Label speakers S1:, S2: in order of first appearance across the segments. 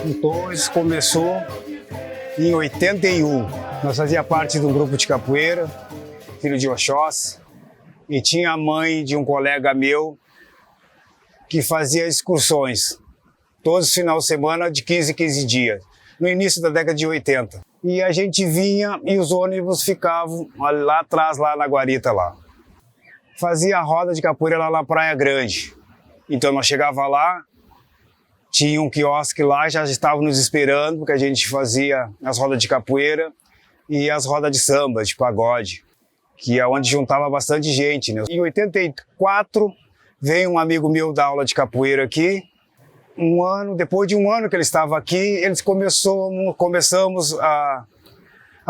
S1: Então, isso começou em 81. Nós fazia parte de um grupo de capoeira, filho de Oxóssi, e tinha a mãe de um colega meu que fazia excursões todos os finais de semana de 15 em 15 dias, no início da década de 80. E a gente vinha e os ônibus ficavam lá atrás, lá na guarita lá. Fazia a roda de capoeira lá na Praia Grande. Então nós chegava lá, tinha um quiosque lá, já estavam nos esperando, porque a gente fazia as rodas de capoeira e as rodas de samba, de pagode, que é onde juntava bastante gente, né? Em 84, veio um amigo meu dar aula de capoeira aqui. Depois de um ano que ele estava aqui, eles começamos a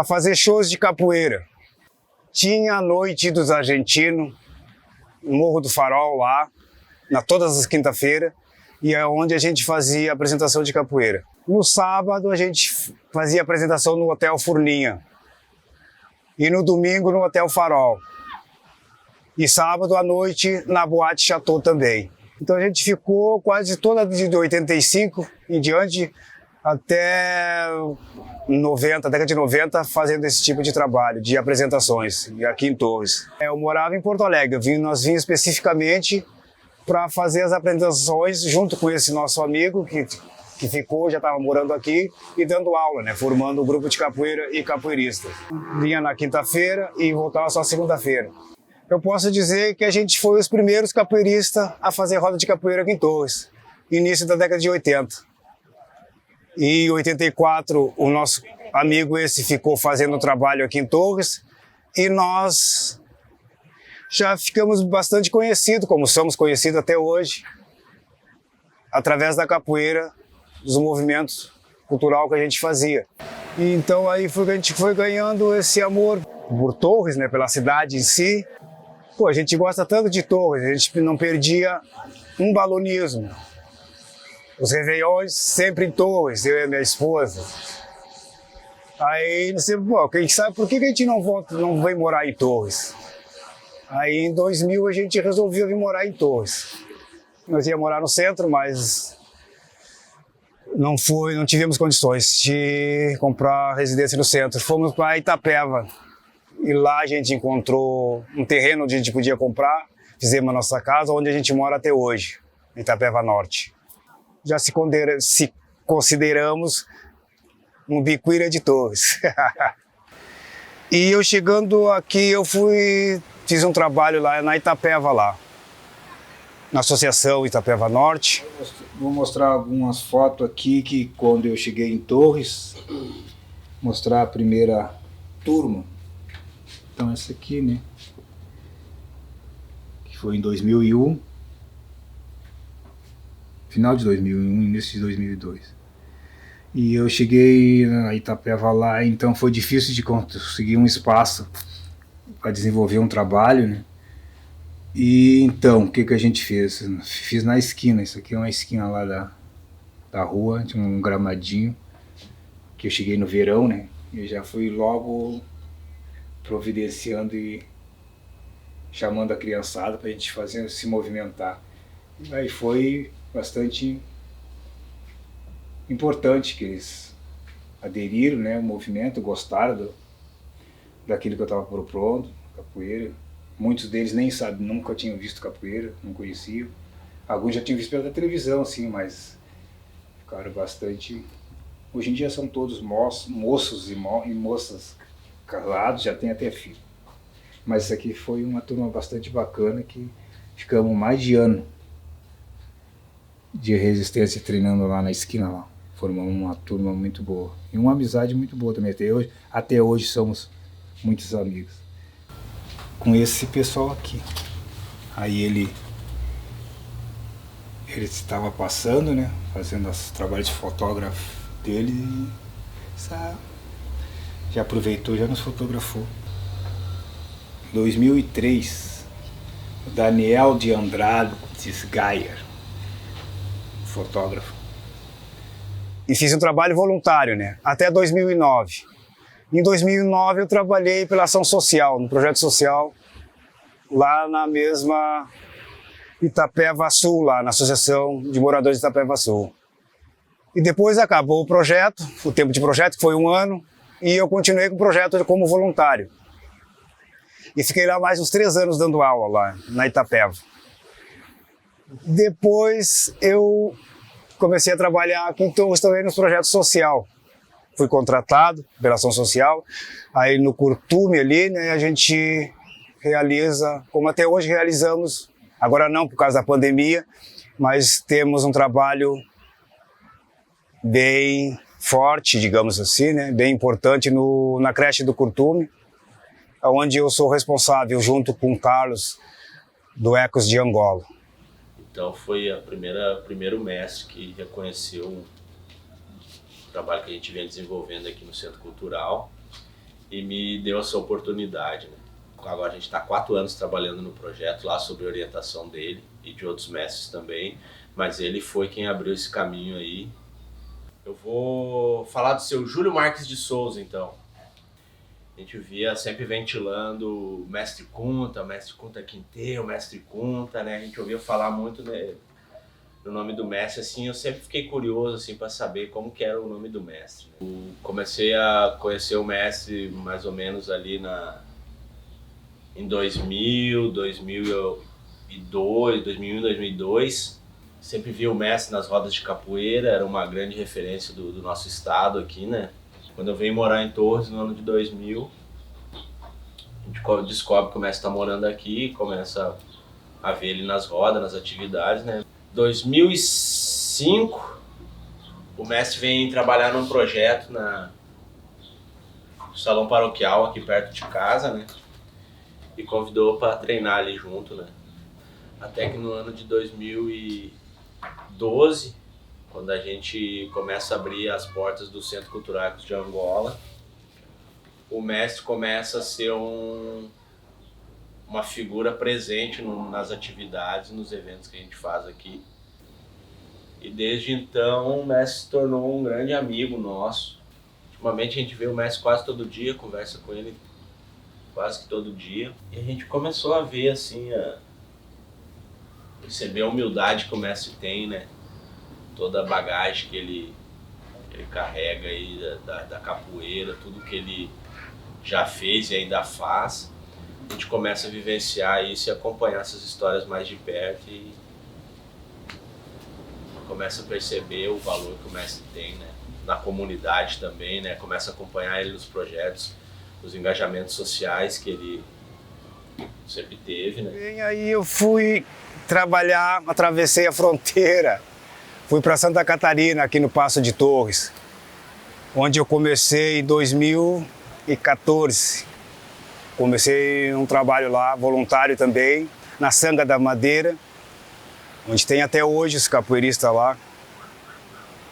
S1: fazer shows de capoeira. Tinha a Noite dos Argentinos, no Morro do Farol lá, todas as quinta-feiras, e é onde a gente fazia apresentação de capoeira. No sábado a gente fazia apresentação no Hotel Furninha e no domingo no Hotel Farol. E sábado à noite na Boate Chateau também. Então a gente ficou quase toda de 85 em diante até 90, década de 90, fazendo esse tipo de trabalho, de apresentações, aqui em Torres. Eu morava em Porto Alegre, nós vínhamos especificamente para fazer as apresentações junto com esse nosso amigo que ficou, já estava morando aqui e dando aula, né, formando um grupo de capoeira e capoeirista. Vinha na quinta-feira e voltava só segunda-feira. Eu posso dizer que a gente foi os primeiros capoeiristas a fazer roda de capoeira aqui em Torres, início da década de 80. E em 84, o nosso amigo esse ficou fazendo trabalho aqui em Torres e nós já ficamos bastante conhecidos, como somos conhecidos até hoje, através da capoeira, dos movimentos cultural que a gente fazia. E então aí foi que a gente foi ganhando esse amor por Torres, né, pela cidade em si. Pô, a gente gosta tanto de Torres, a gente não perdia um balonismo. Os réveillões sempre em Torres, eu e a minha esposa. Aí, não sei, pô, quem sabe por que a gente não vem morar em Torres? Aí em 2000 a gente resolveu vir morar em Torres. Nós íamos morar no centro, mas não tivemos condições de comprar residência no centro. Fomos para Itapeva. E lá a gente encontrou um terreno onde a gente podia comprar, fizemos a nossa casa, onde a gente mora até hoje, em Itapeva Norte. Já se consideramos um biquíra de Torres. E eu chegando aqui, fiz um trabalho lá na Itapeva, lá, na Associação Itapeva Norte.
S2: Vou mostrar algumas fotos aqui que quando eu cheguei em Torres, mostrar a primeira turma. Então essa aqui, né, que foi em 2001, final de 2001, início de 2002. E eu cheguei na Itapeva lá, então foi difícil de conseguir um espaço para desenvolver um trabalho, né. E então, o que a gente fez? Fiz na esquina, isso aqui é uma esquina lá da rua, tinha um gramadinho, que eu cheguei no verão, né, e eu já fui logo providenciando e chamando a criançada para a gente se movimentar. E aí foi bastante importante que eles aderiram, né, ao movimento, gostaram daquilo que eu estava propondo, capoeira. Muitos deles nem sabem, nunca tinham visto capoeira, não conheciam. Alguns já tinham visto pela televisão, assim, mas ficaram bastante... Hoje em dia são todos moços e moças casados, já tem até filho. Mas isso aqui foi uma turma bastante bacana que ficamos mais de ano de resistência treinando lá na esquina lá. Formamos uma turma muito boa. E uma amizade muito boa também até hoje somos muitos amigos. Com esse pessoal aqui. Aí ele estava passando, né, fazendo os trabalhos de fotógrafo dele e já aproveitou, já nos fotografou. 2003, Daniel de Andrade Geyer, fotógrafo.
S1: E fiz um trabalho voluntário, né, até 2009. Em 2009 eu trabalhei pela ação social, no projeto social, lá na mesma Itapeva Sul, lá na Associação de Moradores de Itapeva Sul. E depois acabou o projeto, o tempo de projeto, que foi 1 ano, e eu continuei com o projeto como voluntário. E fiquei lá mais uns 3 anos dando aula lá na Itapeva. Depois eu comecei a trabalhar com torres também no projeto social. Fui contratado pela ação social, aí no Curtume ali, né, a gente realiza, como até hoje realizamos, agora não por causa da pandemia, mas temos um trabalho bem forte, digamos assim, né, bem importante na creche do Curtume, onde eu sou responsável junto com o Carlos do Ecos de Angola.
S3: Então foi primeiro mestre que reconheceu o trabalho que a gente vem desenvolvendo aqui no Centro Cultural e me deu essa oportunidade, né? Agora a gente está há 4 anos trabalhando no projeto lá sob orientação dele e de outros mestres também, mas ele foi quem abriu esse caminho aí. Eu vou falar do seu Júlio Marques de Souza, então. A gente via sempre ventilando o mestre Kunta Quinteiro, o mestre Kunta, né? A gente ouvia falar muito, né, no nome do mestre, assim, eu sempre fiquei curioso, assim, para saber como que era o nome do mestre. Né? Eu comecei a conhecer o mestre mais ou menos ali em 2000, 2002. Sempre via o mestre nas rodas de capoeira, era uma grande referência do nosso estado aqui, né? Quando eu venho morar em Torres no ano de 2000, a gente descobre que o mestre está morando aqui, começa a ver ele nas rodas, nas atividades, né? 2005, o mestre vem trabalhar num projeto no salão paroquial aqui perto de casa, né? E convidou para treinar ali junto, né? Até que no ano de 2012, quando a gente começa a abrir as portas do Centro Cultural de Angola, o mestre começa a ser uma figura presente nas atividades, nos eventos que a gente faz aqui. E desde então o mestre se tornou um grande amigo nosso. Ultimamente a gente vê o mestre quase todo dia, conversa com ele quase que todo dia. E a gente começou a ver, assim, perceber a humildade que o mestre tem, né? Toda a bagagem que ele carrega aí da capoeira, tudo que ele já fez e ainda faz. A gente começa a vivenciar isso e acompanhar essas histórias mais de perto e começa a perceber o valor que o mestre tem, né? Na comunidade também, né? Começa a acompanhar ele nos projetos, nos engajamentos sociais que ele sempre teve, né?
S1: E aí eu fui trabalhar, atravessei a fronteira, fui para Santa Catarina, aqui no Passo de Torres, onde eu comecei em 2014. Comecei um trabalho lá, voluntário também, na Sanga da Madeira, onde tem até hoje os capoeiristas lá.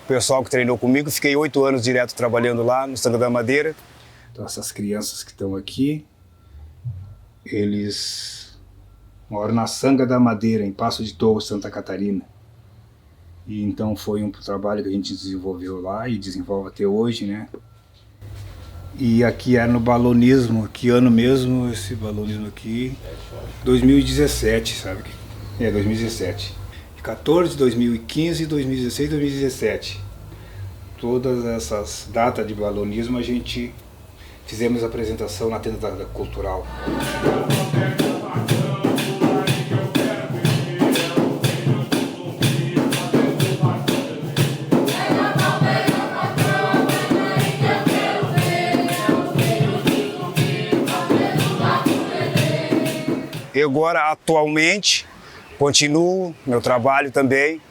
S1: O pessoal que treinou comigo, fiquei 8 anos direto trabalhando lá no Sanga da Madeira.
S2: Então essas crianças que estão aqui, eles moram na Sanga da Madeira, em Passo de Torres, Santa Catarina. E então foi um trabalho que a gente desenvolveu lá e desenvolve até hoje, né? E aqui é no balonismo, que ano mesmo esse balonismo aqui? 2017, sabe? 2017. 14, 2015, 2016, 2017. Todas essas datas de balonismo a gente fizemos a apresentação na tenda cultural.
S1: Eu agora, atualmente, continuo meu trabalho também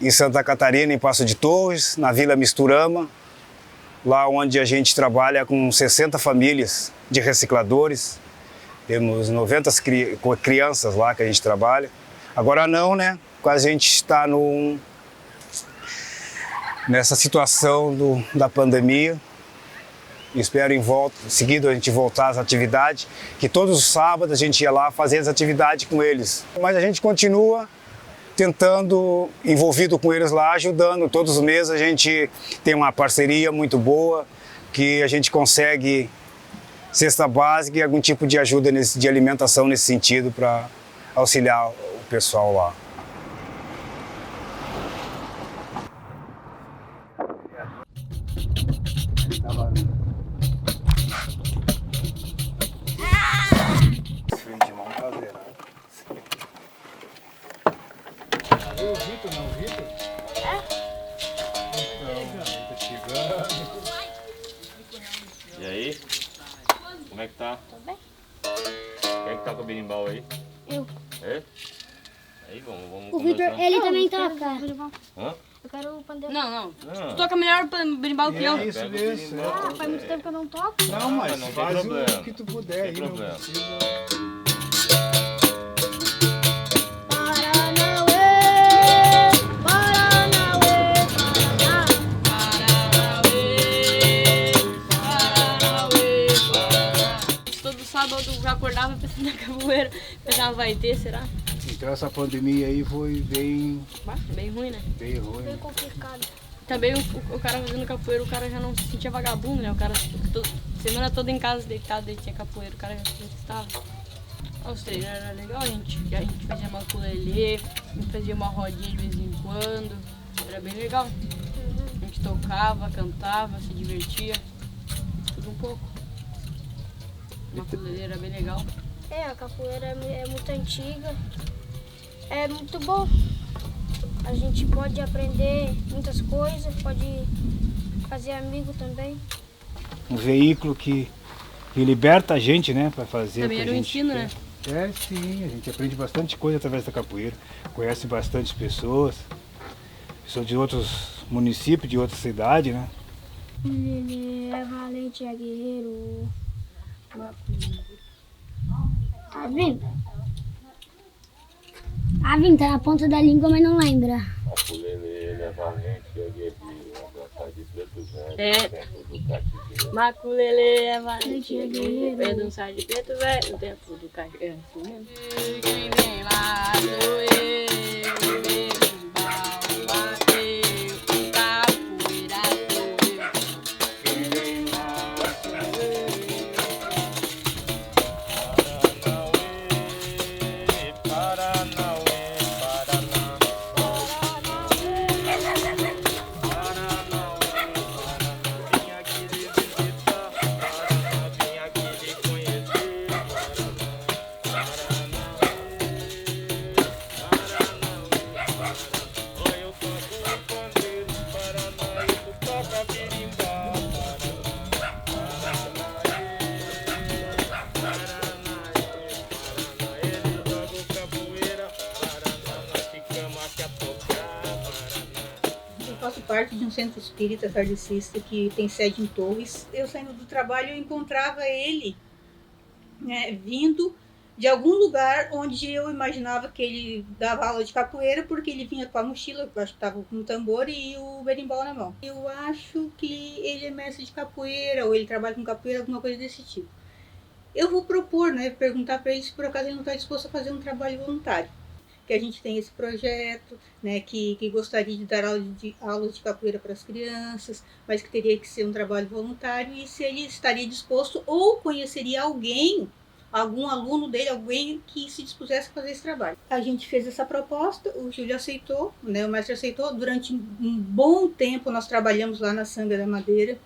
S1: em Santa Catarina, em Passo de Torres, na Vila Misturama, lá onde a gente trabalha com 60 famílias de recicladores. Temos 90 crianças lá que a gente trabalha. Agora não, né? A gente está nessa situação da pandemia. Espero em seguida a gente voltar às atividades, que todos os sábados a gente ia lá fazer as atividades com eles. Mas a gente continua tentando, envolvido com eles lá, ajudando. Todos os meses a gente tem uma parceria muito boa, que a gente consegue cesta básica e algum tipo de ajuda de alimentação nesse sentido para auxiliar o pessoal lá.
S2: Esse freio de mão tá zerado. E o Vitor, não, o Vitor? Então, tá chegando.
S3: E aí? Como é que tá?
S4: Tô bem.
S3: Quem é que tá com o berimbau aí?
S4: Eu.
S3: É? Aí vamos
S4: O Vitor,
S3: conversar.
S4: ele também toca.
S3: Hã?
S4: Eu quero o pandeiro.
S5: Não.
S3: Não.
S5: Tu toca melhor berimbau que eu.
S2: É isso
S3: Pega o
S2: mesmo.
S3: berimbau.
S4: Ah, faz muito tempo que eu não toco.
S2: Não, mas
S3: não tem
S2: faz
S3: problema.
S2: o que tu puder aí,
S3: Tem
S2: não
S3: problema.
S2: precisa.
S4: Paranauê, Paranauê, Paraná.
S5: Todo sábado eu já acordava pensando na capoeira. Pensava, vai ter, será?
S2: Então essa pandemia aí foi bem
S5: Bem ruim, né?
S2: ruim.
S4: Foi complicado.
S5: Também o cara fazendo capoeira, o cara já não se sentia vagabundo, né? O cara semana toda em casa deitado, daí tinha capoeira, o cara já estava. Os treinos era legal, a gente fazia uma ukulele, a gente fazia uma rodinha de vez em quando, era bem legal. A gente tocava, cantava, se divertia, tudo um pouco. Uma ukulele era bem legal.
S4: É, a capoeira é muito antiga. É muito bom. A gente pode aprender muitas coisas, pode fazer amigo também.
S2: Um veículo que liberta a gente, né, para fazer
S5: Também
S2: o que
S5: era
S2: a
S5: um
S2: gente
S5: ensino,
S2: quer.
S5: né?
S2: É, sim, a gente aprende bastante coisa através da capoeira, conhece bastante pessoas de outros municípios, de outra cidade, né?
S4: Ele é valente, é guerreiro. Tá vindo? Tá vindo, tá na ponta da língua, mas não lembra.
S3: A ukulele, ele é valente, é guerreiro, gostar de preto velho,
S5: É.
S3: tempo do cativeiro.
S5: Maculele é valente, é guerreiro, é dançar de preto velho, no tempo do cachorro. É assim mesmo. Quem vem lá sou eu, berimbau bateu, capoeira sou eu. Quem vem lá sou eu.
S3: Paranauê, Paraná. Vim aqui lhe visitar, Paraná, vim aqui lhe conhecer, olha eu toco o pandeiro, Paraná, e tu toca berimbau, ele joga capoeira, Paraná, nós ficamos aqui a tocar, Paraná.
S6: Eu faço parte de um centro espírita kardecista que tem sede em Torres. Eu saindo do trabalho, eu encontrava ele, né, vindo de algum lugar onde eu imaginava que ele dava aula de capoeira, porque ele vinha com a mochila, eu acho que estava com o tambor e o berimbau na mão. Eu acho que ele é mestre de capoeira, ou ele trabalha com capoeira, alguma coisa desse tipo. Eu vou propor, né, perguntar para ele se por acaso ele não está disposto a fazer um trabalho voluntário. Que a gente tem esse projeto, né, que gostaria de dar aula de capoeira para as crianças, mas que teria que ser um trabalho voluntário, e se ele estaria disposto ou conheceria alguém, algum aluno dele, alguém que se dispusesse a fazer esse trabalho. A gente fez essa proposta, o Júlio aceitou, né, o mestre aceitou. Durante um bom tempo nós trabalhamos lá na Sanga da Madeira.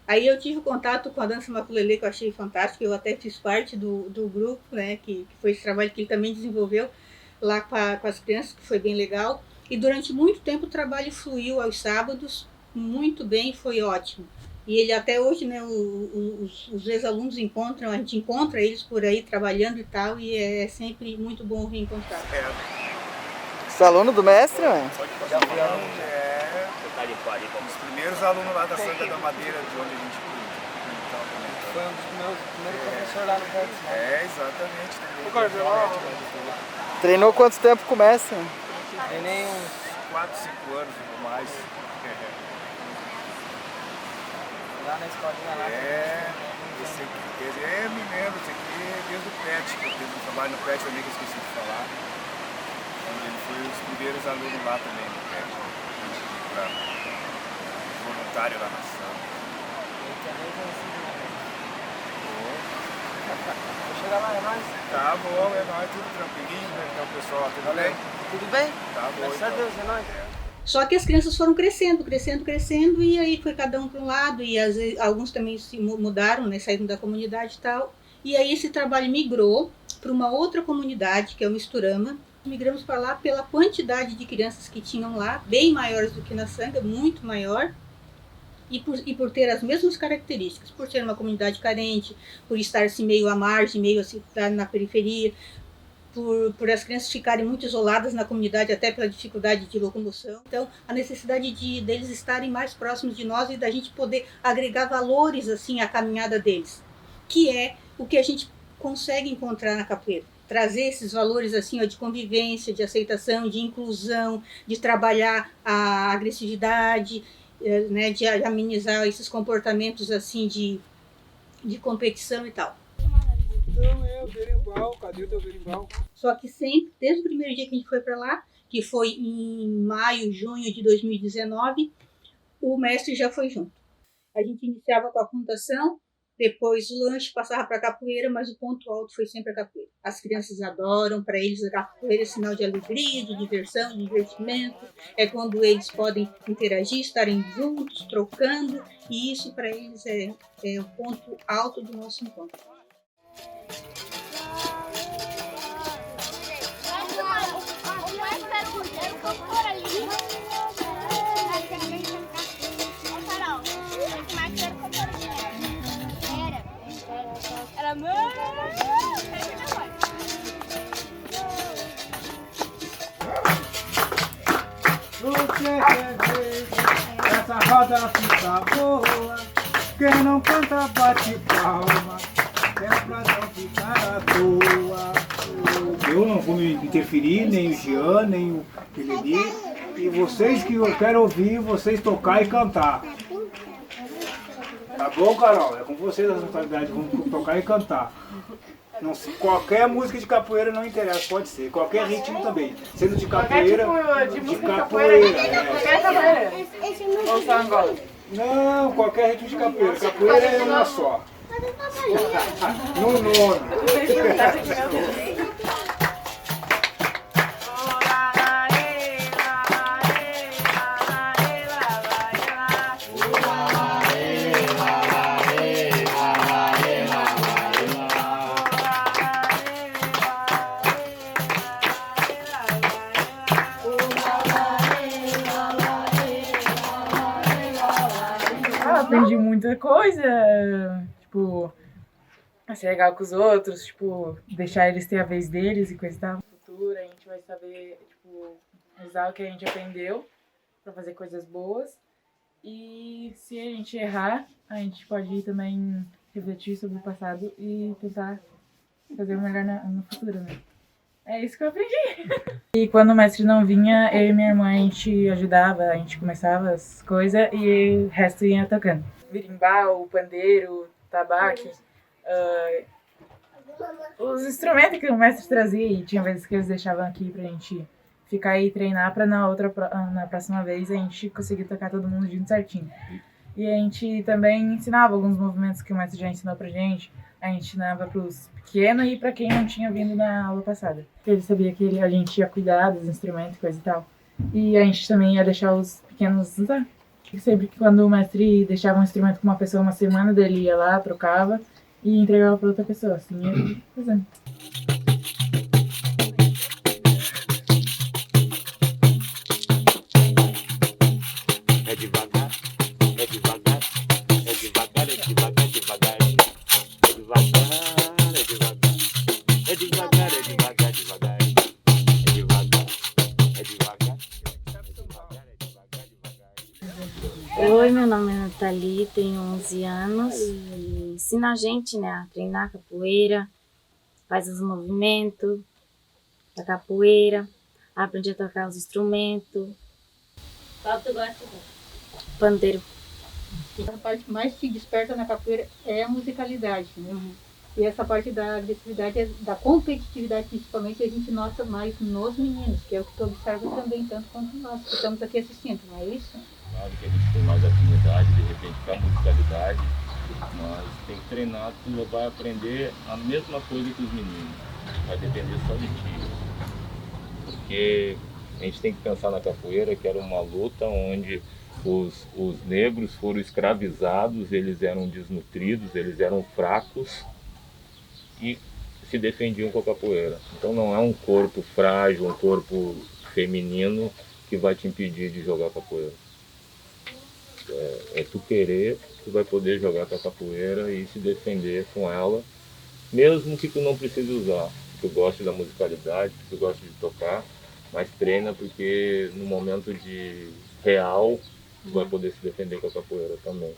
S6: Aí eu tive contato com a dança maculelê, que eu achei fantástico, eu até fiz parte do grupo, né, que foi esse trabalho que ele também desenvolveu lá com as crianças, que foi bem legal. E durante muito tempo o trabalho fluiu aos sábados, muito bem, foi ótimo. E ele até hoje, né, os ex-alunos encontram, a gente encontra eles por aí trabalhando e tal, e é sempre muito bom reencontrar.
S7: Você é aluno do mestre, mãe?
S1: Já fui aluno, os primeiros alunos lá da Sanga da Madeira, de onde a gente
S7: Foi um dos meus primeiros professores lá no Vélez.
S1: É, exatamente.
S7: Treinou quanto tempo com o mestre?
S1: Treinei uns 4, 5 anos ou mais.
S7: Lá na escolinha lá.
S1: Esse aqui, me lembro, esse aqui é desde o PET, que eu fiz um trabalho no PET também, que eu esqueci de falar. Ele foi os primeiros alunos lá também no PET, voluntário lá na sala.
S7: Vou chegar lá, é nóis.
S1: Tá bom, é nóis, tudo tranquilinho, né? Então, pessoal, tudo bem?
S7: Tudo bem?
S1: Tá bom.
S7: Graças a Deus, é nóis.
S6: Só que as crianças foram crescendo, e aí foi cada um para um lado, e às vezes, alguns também se mudaram, né, saíram da comunidade e tal. E aí esse trabalho migrou para uma outra comunidade, que é o Misturama. Migramos para lá pela quantidade de crianças que tinham lá, bem maiores do que na Sanga, muito maior. E por ter as mesmas características, por ser uma comunidade carente, por estar assim, meio à margem, meio assim, na periferia, por as crianças ficarem muito isoladas na comunidade, até pela dificuldade de locomoção. Então, a necessidade deles estarem mais próximos de nós e da gente poder agregar valores assim à caminhada deles, que é o que a gente consegue encontrar na capoeira. Trazer esses valores assim, ó, de convivência, de aceitação, de inclusão, de trabalhar a agressividade, né, de amenizar esses comportamentos assim de competição e tal.
S2: Então é o berimbau, cadê o teu berimbau?
S6: Só que sempre, desde o primeiro dia que a gente foi para lá, que foi em maio, junho de 2019, o mestre já foi junto. A gente iniciava com a fundação, depois o lanche passava para a capoeira, mas o ponto alto foi sempre a capoeira. As crianças adoram, para eles a capoeira é sinal de alegria, de diversão, de divertimento. É quando eles podem interagir, estarem juntos, trocando, e isso para eles é o ponto alto do nosso encontro.
S2: Essa roda fica boa, quem não canta bate palma, é pra não ficar à toa. Eu não vou me interferir, nem o Jean, nem o Fileli, e vocês que eu quero ouvir, vocês tocar e cantar. Tá bom, Carol? É com vocês a responsabilidade, vamos tocar e cantar. Não, qualquer música de capoeira não interessa, pode ser. Qualquer ritmo também. Sendo de capoeira, de capoeira.
S8: Qualquer capoeira. Ou samba?
S2: Não, qualquer ritmo de capoeira. Capoeira é uma só. No nome.
S8: Aprendi muita coisa, tipo, a ser legal com os outros, tipo, deixar eles ter a vez deles e coisa e tal. No futuro a gente vai saber, tipo, usar o que a gente aprendeu pra fazer coisas boas. E se a gente errar, a gente pode também refletir sobre o passado e tentar fazer o melhor no futuro, né? É isso que eu aprendi. E quando o mestre não vinha, eu e minha irmã, a gente ajudava, a gente começava as coisas e o resto ia tocando. Berimbau, pandeiro, tabaque, os instrumentos que o mestre trazia, e tinha vezes que eles deixavam aqui pra gente ficar aí e treinar pra na próxima vez a gente conseguir tocar todo mundo junto certinho. E a gente também ensinava alguns movimentos que o mestre já ensinou pra gente. A gente ensinava pros pequenos e pra quem não tinha vindo na aula passada. Ele sabia que a gente ia cuidar dos instrumentos e coisa e tal. E a gente também ia deixar os pequenos usar. Sempre que quando o mestre deixava um instrumento com uma pessoa uma semana, dele ia lá, trocava e entregava pra outra pessoa. Assim ia fazendo.
S9: É devagar, é devagar, é devagar, é devagar, é devagar. É devagar, é devagar. É devagar, é devagar, devagar. É devagar, é devagar.
S10: Oi, meu nome é Nathalie, tenho 11 anos e ensino a gente, né, a treinar capoeira, faz os movimentos da capoeira, aprende a tocar os instrumentos.
S6: Qual tu gosta?
S10: Pandeiro.
S6: A parte que mais te desperta na capoeira é a musicalidade, né?
S10: Uhum.
S6: E essa parte da agressividade, da competitividade principalmente, a gente nota mais nos meninos, que é o que tu observa também, tanto quanto nós que estamos aqui assistindo, não é isso?
S11: Claro que a gente tem mais afinidade, de repente, com a musicalidade, mas tem que treinar, tu vai aprender a mesma coisa que os meninos, vai depender só de ti. Porque A gente tem que pensar na capoeira que era uma luta onde os negros foram escravizados, eles eram desnutridos, eles eram fracos e se defendiam com a capoeira. Então não é um corpo frágil, um corpo feminino que vai te impedir de jogar capoeira. É tu querer, tu vai poder jogar com a capoeira e se defender com ela, mesmo que tu não precise usar. Tu gosta da musicalidade, tu gosta de tocar, mas treina porque no momento de real tu vai poder se defender com a capoeira também.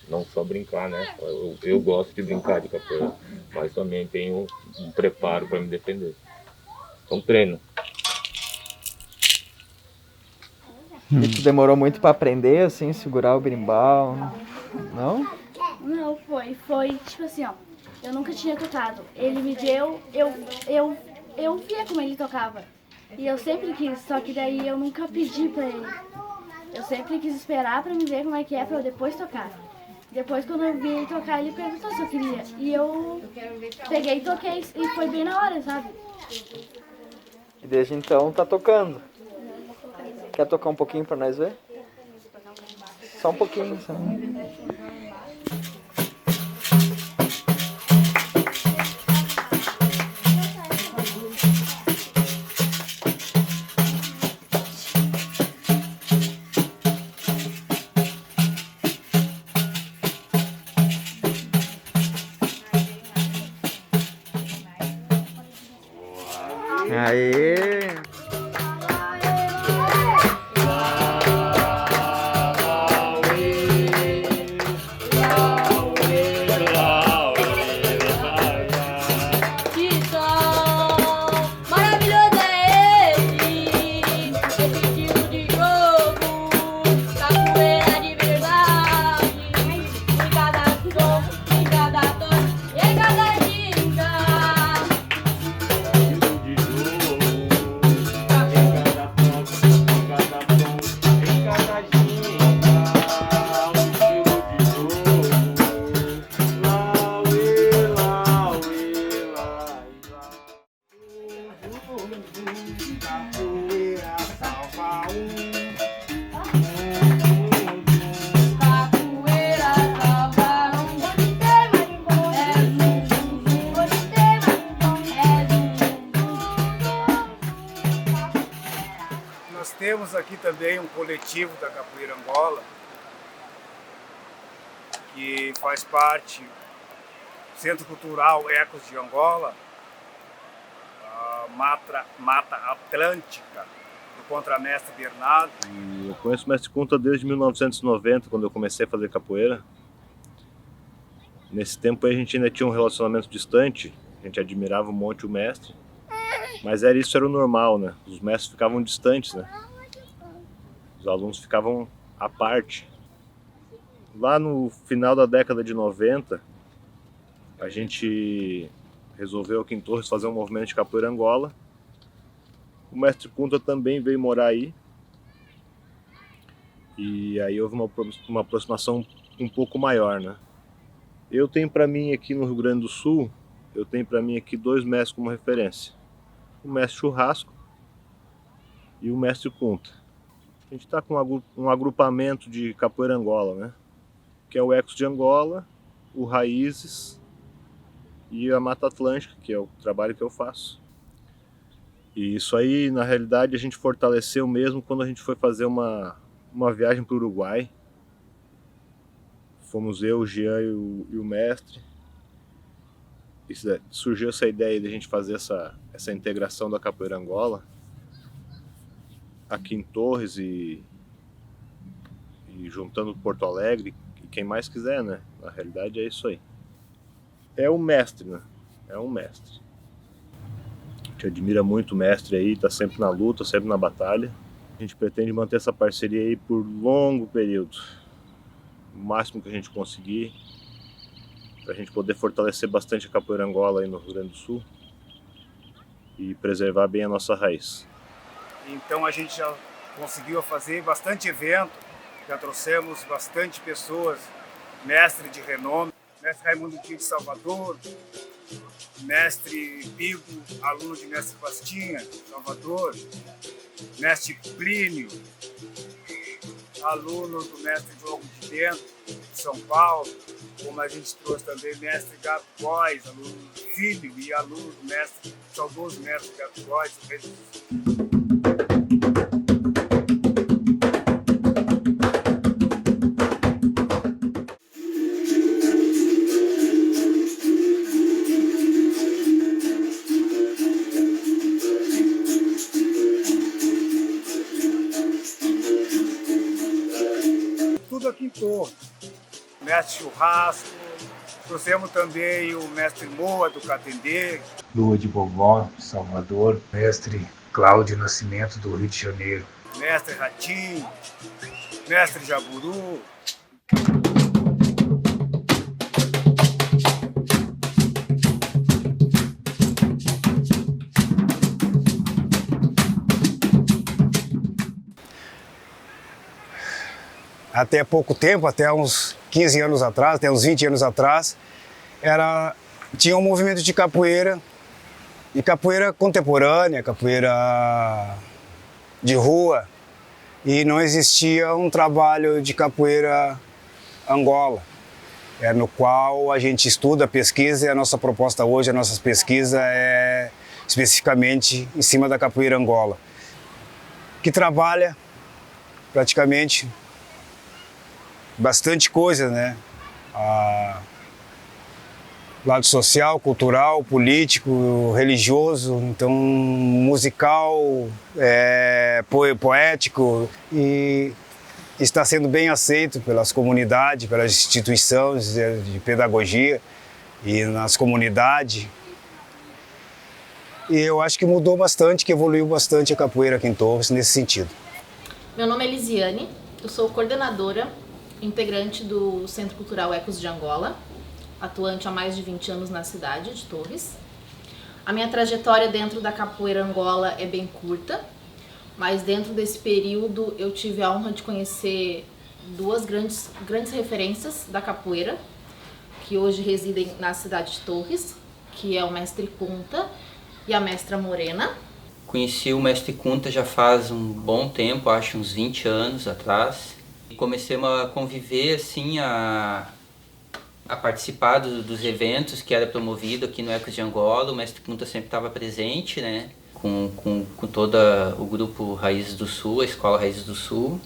S11: Não só brincar, né? Eu gosto de brincar de capoeira, mas também tenho um preparo para me defender. Então treino.
S7: E tu demorou muito pra aprender, assim, segurar o berimbau? Não?
S12: Não, foi tipo assim, ó. Eu nunca tinha tocado. Ele me deu, eu via como ele tocava. E eu sempre quis, só que daí eu nunca pedi pra ele. Eu sempre quis esperar pra me ver como é que é, pra eu depois tocar. Depois, quando eu vi ele tocar, ele perguntou se eu queria. E eu peguei e toquei, e foi bem na hora, sabe?
S7: E desde então tá tocando. Quer tocar um pouquinho pra nós ver? Só um pouquinho, só. Aê!
S1: Nós temos aqui também um coletivo da Capoeira Angola, que faz parte do Centro Cultural Ecos de Angola, a Mata Atlântica, do contramestre Bernardo.
S13: Eu conheço o mestre Kunta desde 1990, quando eu comecei a fazer capoeira. Nesse tempo aí a gente ainda tinha um relacionamento distante, a gente admirava um monte o mestre, mas isso era o normal, né? Os mestres ficavam distantes, né? Os alunos ficavam à parte. Lá no final da década de 90, a gente resolveu aqui em Torres fazer um movimento de capoeira Angola. O mestre Kunta também veio morar aí. E aí houve uma aproximação um pouco maior, né? Eu tenho para mim aqui no Rio Grande do Sul, eu tenho para mim aqui dois mestres como referência. O mestre Churrasco e o mestre Kunta. A gente está com um agrupamento de capoeira Angola, né? Que é o Ecos de Angola, o Raízes e a Mata Atlântica, que é o trabalho que eu faço. E isso aí, na realidade, a gente fortaleceu mesmo quando a gente foi fazer uma viagem para o Uruguai. Fomos eu, o Jean e o mestre. Surgiu essa ideia de a gente fazer essa integração da capoeira Angola aqui em Torres e juntando Porto Alegre e quem mais quiser, né? Na realidade é isso aí. É um mestre, né? É um mestre. A gente admira muito o mestre aí, tá sempre na luta, sempre na batalha. A gente pretende manter essa parceria aí por longo período. O máximo que a gente conseguir, para a gente poder fortalecer bastante a capoeira Angola aí no Rio Grande do Sul e preservar bem a nossa raiz.
S1: Então a gente já conseguiu fazer bastante evento, já trouxemos bastante pessoas, mestre de renome, mestre Raimundo Tio de Salvador, mestre Bigo, aluno de mestre Pastinha, Salvador, mestre Plínio, aluno do mestre Diogo de Dentro, de São Paulo, como a gente trouxe também mestre Gato Góes, aluno filho e aluno do mestre, saudoso mestre Gato Góes. Tudo aqui em torno. Mestre Churrasco, trouxemos também o mestre Moa do Catendê.
S2: Lua de Bobó, Salvador, mestre Cláudio Nascimento do Rio de Janeiro.
S1: Mestre Ratinho, mestre Jaburu. Até pouco tempo, até uns 15 anos atrás, até uns 20 anos atrás, tinha um movimento de capoeira, e capoeira contemporânea, capoeira de rua, e não existia um trabalho de capoeira Angola, no qual a gente estuda, pesquisa, e a nossa proposta hoje, a nossa pesquisa é especificamente em cima da capoeira Angola, que trabalha praticamente bastante coisa, né? Lado social, cultural, político, religioso, então musical, poético, e está sendo bem aceito pelas comunidades, pelas instituições de pedagogia e nas comunidades. E eu acho que mudou bastante, que evoluiu bastante a capoeira aqui em Torres nesse sentido.
S14: Meu nome é Elisiane, eu sou coordenadora, integrante do Centro Cultural Ecos de Angola, atuante há mais de 20 anos na cidade de Torres. A minha trajetória dentro da capoeira Angola é bem curta, mas dentro desse período eu tive a honra de conhecer duas grandes referências da capoeira, que hoje residem na cidade de Torres, que é o mestre Kunta e a mestra Morena.
S15: Conheci o mestre Kunta já faz um bom tempo, acho uns 20 anos atrás. Comecemos a conviver, assim, a participar dos eventos que era promovido aqui no Ecos de Angola. O mestre Kunta sempre estava presente, né? Com todo o grupo Raízes do Sul, a Escola Raízes do Sul.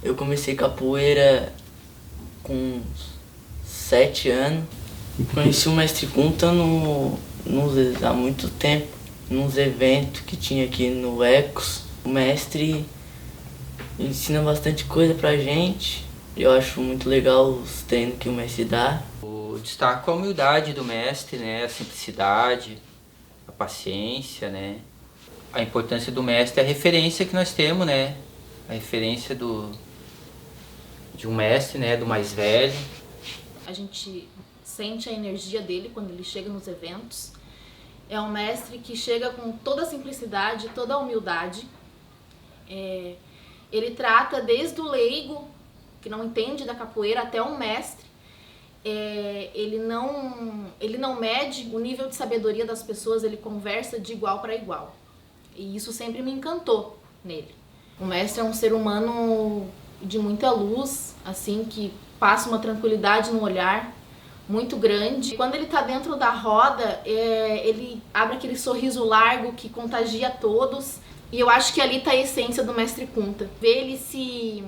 S16: Eu comecei capoeira com 7 anos. Conheci o mestre Kunta há muito tempo, nos eventos que tinha aqui no Ecos. O mestre ensina bastante coisa pra gente. Eu acho muito legal os treinos que o mestre dá.
S15: Eu destaco a humildade do mestre, né? A simplicidade, a paciência, né? A importância do mestre é a referência que nós temos, né? A referência de um mestre, né? Do mais velho.
S14: A gente sente a energia dele quando ele chega nos eventos. É um mestre que chega com toda a simplicidade, toda a humildade. Ele trata desde o leigo, que não entende da capoeira, até um mestre. Ele não mede o nível de sabedoria das pessoas, ele conversa de igual para igual. E isso sempre me encantou nele. O mestre é um ser humano de muita luz, assim, que passa uma tranquilidade no olhar muito grande. Quando ele está dentro da roda, ele abre aquele sorriso largo que contagia todos. E eu acho que ali está a essência do mestre Kunta. Ver ele se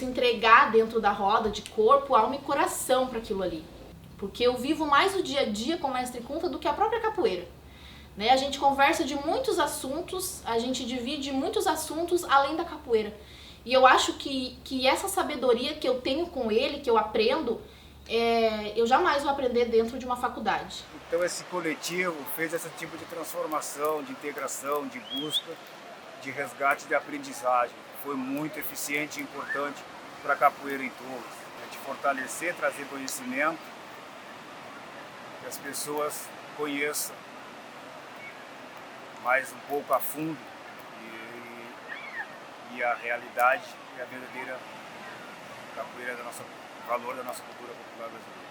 S14: entregar dentro da roda de corpo, alma e coração para aquilo ali. Porque eu vivo mais o dia a dia com o mestre Kunta do que a própria capoeira. Né? A gente conversa de muitos assuntos, a gente divide muitos assuntos além da capoeira. E eu acho que essa sabedoria que eu tenho com ele, que eu aprendo, eu jamais vou aprender dentro de uma faculdade.
S1: Então esse coletivo fez esse tipo de transformação, de integração, de busca, de resgate de aprendizagem. Foi muito eficiente e importante para a capoeira em Torres. De fortalecer, trazer conhecimento, que as pessoas conheçam mais um pouco a fundo e a realidade e a verdadeira capoeira valor da nossa cultura popular brasileira.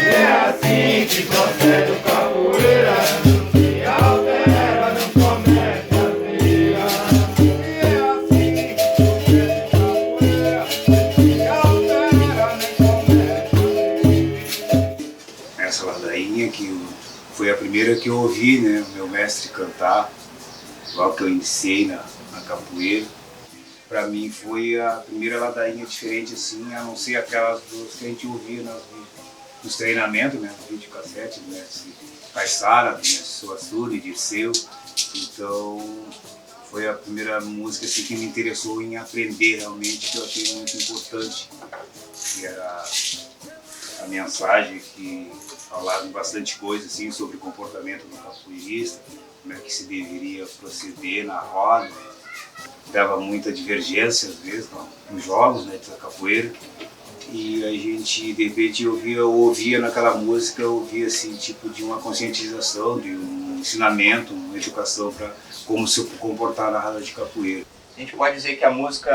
S9: É assim que procede o capoeira, não se altera, não comete asneira. É assim que procede o capoeira, não se altera, nem comete.
S1: Essa ladainha que foi a primeira que eu ouvi, né, o meu mestre cantar, logo que eu iniciei na capoeira. Pra mim foi a primeira ladainha diferente assim, a não ser aquelas duas que a gente ouvia nos treinamentos, né, no videocassete, do mestre Caissara, do mestre Suassuri, Dirceu. Então foi a primeira música assim, que me interessou em aprender realmente, que eu achei muito importante, que era a mensagem que falava bastante coisa assim, sobre o comportamento do capoeirista, como é que se deveria proceder na roda. Dava muita divergência às vezes nos jogos, né, da capoeira, e a gente de repente ouvia naquela música, ouvia assim, tipo de uma conscientização, de um ensinamento, uma educação para como se comportar na roda de capoeira.
S17: A gente pode dizer que a música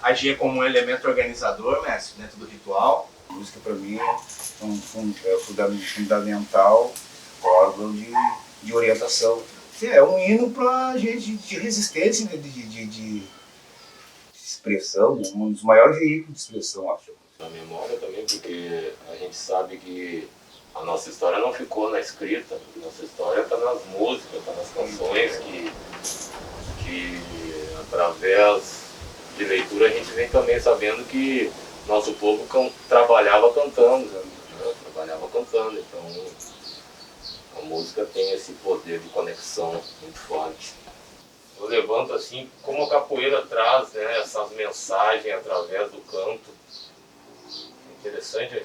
S17: agia como um elemento organizador, mestre, dentro do ritual.
S1: A música para mim é fundamental, órgão de orientação. É um hino para gente de resistência, né? de expressão, um dos maiores veículos de expressão, acho.
S11: Na memória também, porque a gente sabe que a nossa história não ficou na escrita, a nossa história está nas músicas, está nas canções que através de leitura a gente vem também sabendo que nosso povo trabalhava cantando, né? Então a música tem esse poder de conexão muito forte. Eu levanto assim, como a capoeira traz, né, essas mensagens através do canto. É interessante a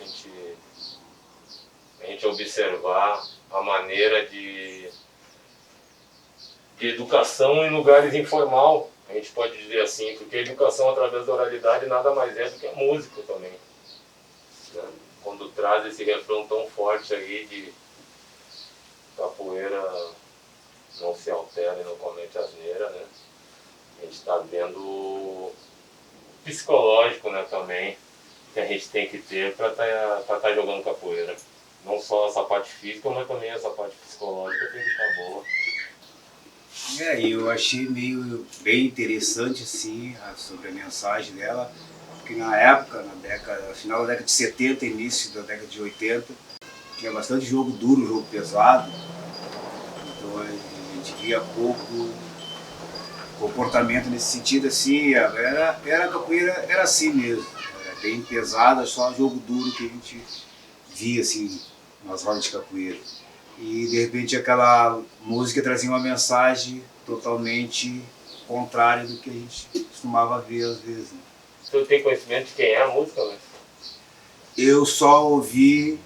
S11: gente observar a maneira de educação em lugares informal. A gente pode dizer assim, porque a educação através da oralidade nada mais é do que a música também, né? Quando traz esse refrão tão forte aí de capoeira não se altera e não comete asneira, né? A gente está vendo o psicológico, né, também, que a gente tem que ter para tá jogando capoeira. Não só essa parte física, mas também essa parte psicológica tem que estar boa.
S1: Eu achei bem interessante assim, sobre a mensagem dela, porque na época, final da década de 70, início da década de 80, tinha bastante jogo duro, jogo pesado, então a gente via pouco comportamento nesse sentido assim, a capoeira era assim mesmo, era bem pesada, só jogo duro que a gente via assim nas rodas de capoeira. E de repente aquela música trazia uma mensagem totalmente contrária do que a gente costumava ver às vezes. Né?
S11: Você tem conhecimento de quem é a música, né?
S1: Eu só ouvi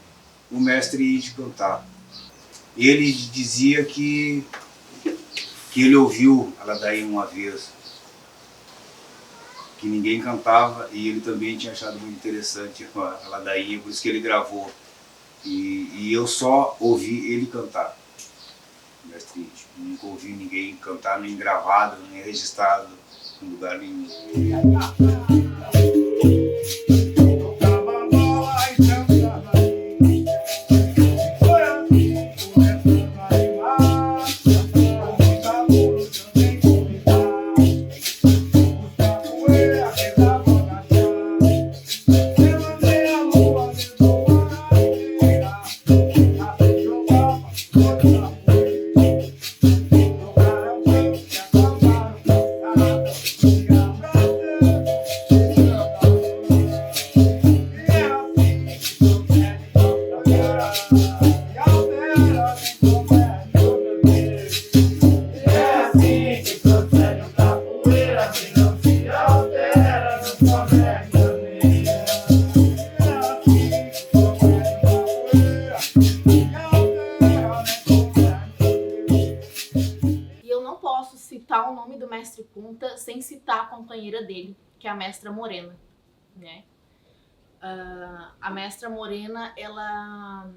S1: o mestre Ide cantar. Ele dizia que ele ouviu a ladainha uma vez, que ninguém cantava, e ele também tinha achado muito interessante a ladainha, por isso que ele gravou. E eu só ouvi ele cantar, o mestre Ide. Nunca ouvi ninguém cantar, nem gravado, nem registrado em lugar nenhum.
S14: citar o nome do mestre Punta sem citar a companheira dele, que é a mestra Morena, né? A mestra Morena, ela,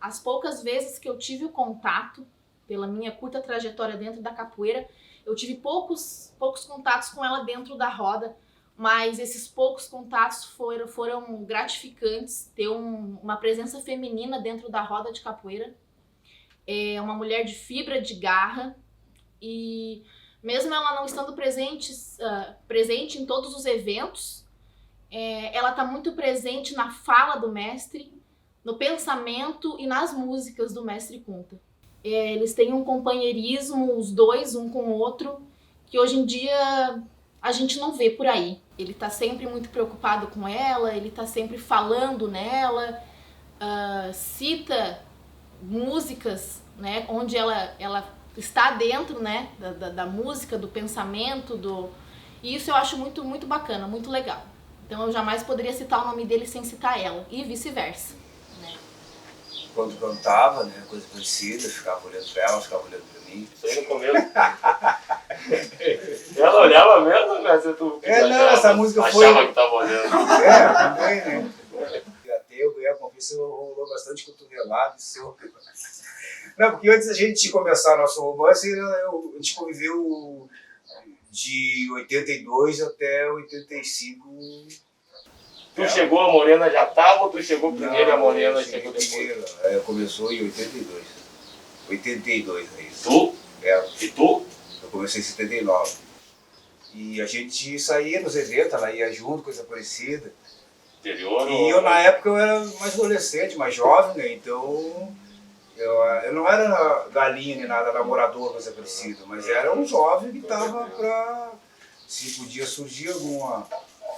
S14: as poucas vezes que eu tive o contato, pela minha curta trajetória dentro da capoeira, eu tive poucos contatos com ela dentro da roda, mas esses poucos contatos foram gratificantes. Ter uma presença feminina dentro da roda de capoeira, uma mulher de fibra, de garra, e mesmo ela não estando presente em todos os eventos, ela está muito presente na fala do mestre, no pensamento e nas músicas do mestre Kunta. Eles têm um companheirismo, os dois, um com o outro, que hoje em dia a gente não vê por aí. Ele está sempre muito preocupado com ela, ele está sempre falando nela, cita músicas, né, onde ela está dentro, né, da música, do pensamento, e isso eu acho muito, muito bacana, muito legal. Então eu jamais poderia citar o nome dele sem citar ela, e vice-versa. Né?
S18: Quando cantava, né, coisa parecida, ficava olhando pra ela, ficava olhando pra mim.
S11: Isso aí no começo. Ela olhava mesmo, né?
S18: Não, essa música foi...
S11: Achava que tava olhando.
S18: Também, né? Até eu ganhei a confiança, rolou bastante cotovelado e soco. Não, porque antes da gente começar nosso romance, a gente conviveu de 82 até 85.
S11: Tu chegou, a Morena já tava, ou tu chegou primeiro e a Morena chegou depois?
S18: Começou em 82. 82 é isso.
S11: Tu?
S18: E tu? Eu comecei em 79. E a gente saía nos eventos, ela ia junto, coisa parecida.
S11: Interior?
S18: E eu na época eu era mais adolescente, mais jovem, né? Então eu não era galinha nem nada, namorador, coisa parecida, mas era um jovem que tava pra... Se podia surgir alguma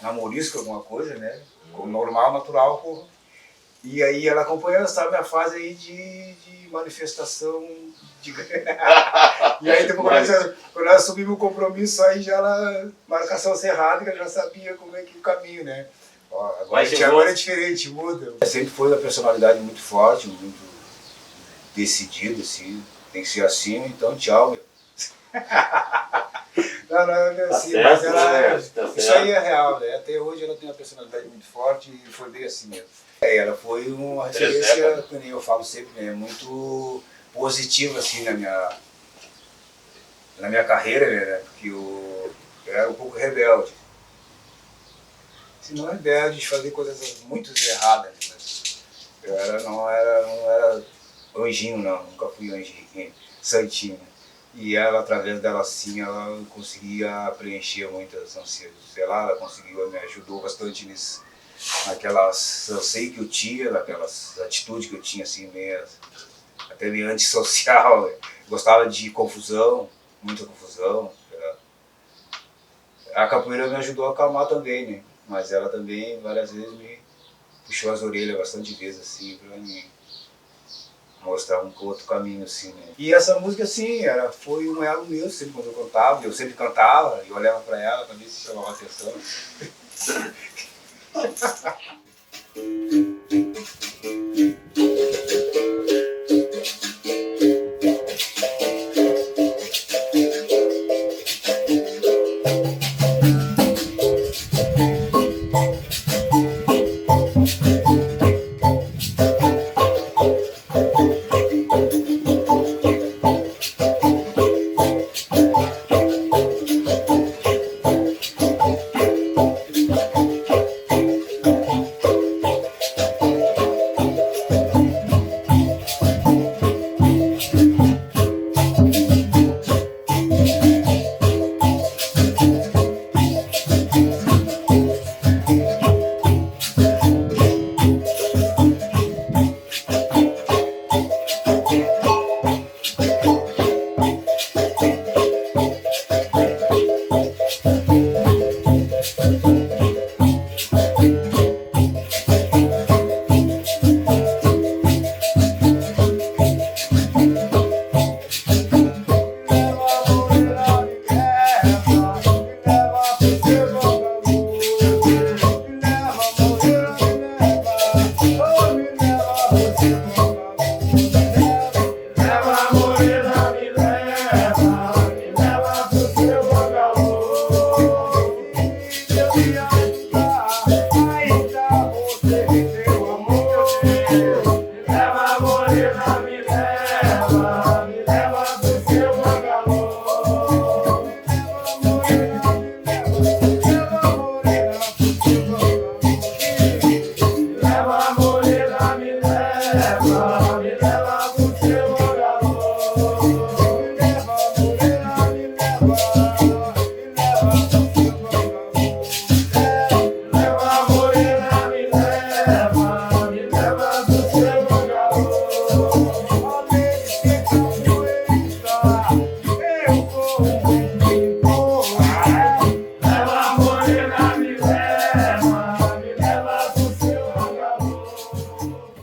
S18: namorisca, alguma coisa, né? Como normal, natural, porra. E aí ela acompanhando, sabe, a fase aí de manifestação de... E aí depois quando ela assumiu o compromisso, aí já ela, marcação cerrada, que ela já sabia como é que o caminho, né? Ó, agora é diferente, muda. Sempre foi uma personalidade muito forte, muito decidida, assim, tem que ser assim, então tchau. Não é assim,
S11: certo,
S18: mas ela, isso aí
S11: certo.
S18: é real, né? Até hoje ela tem uma personalidade muito forte e foi bem assim mesmo. Ela foi uma referência, como eu falo sempre, né, muito positiva assim na minha carreira, né? Porque eu era um pouco rebelde. Se não rebelde de fazer coisas muito erradas, né? Eu não era anjinho não, nunca fui anjinho, santinho. E ela, através dela assim, ela conseguia preencher muitas anseios. Sei lá, ela conseguiu, me ajudou bastante nisso. Naquelas, eu sei que eu tinha, naquelas atitudes que eu tinha assim meio, até meio antissocial, gostava de confusão, muita confusão. A capoeira me ajudou a acalmar também, né? Mas ela também várias vezes me puxou as orelhas bastante vezes assim, pra me mostrar um outro caminho assim, né? E essa música assim, foi um elo meu, sempre quando eu sempre cantava, e olhava pra ela pra ver se chamava atenção.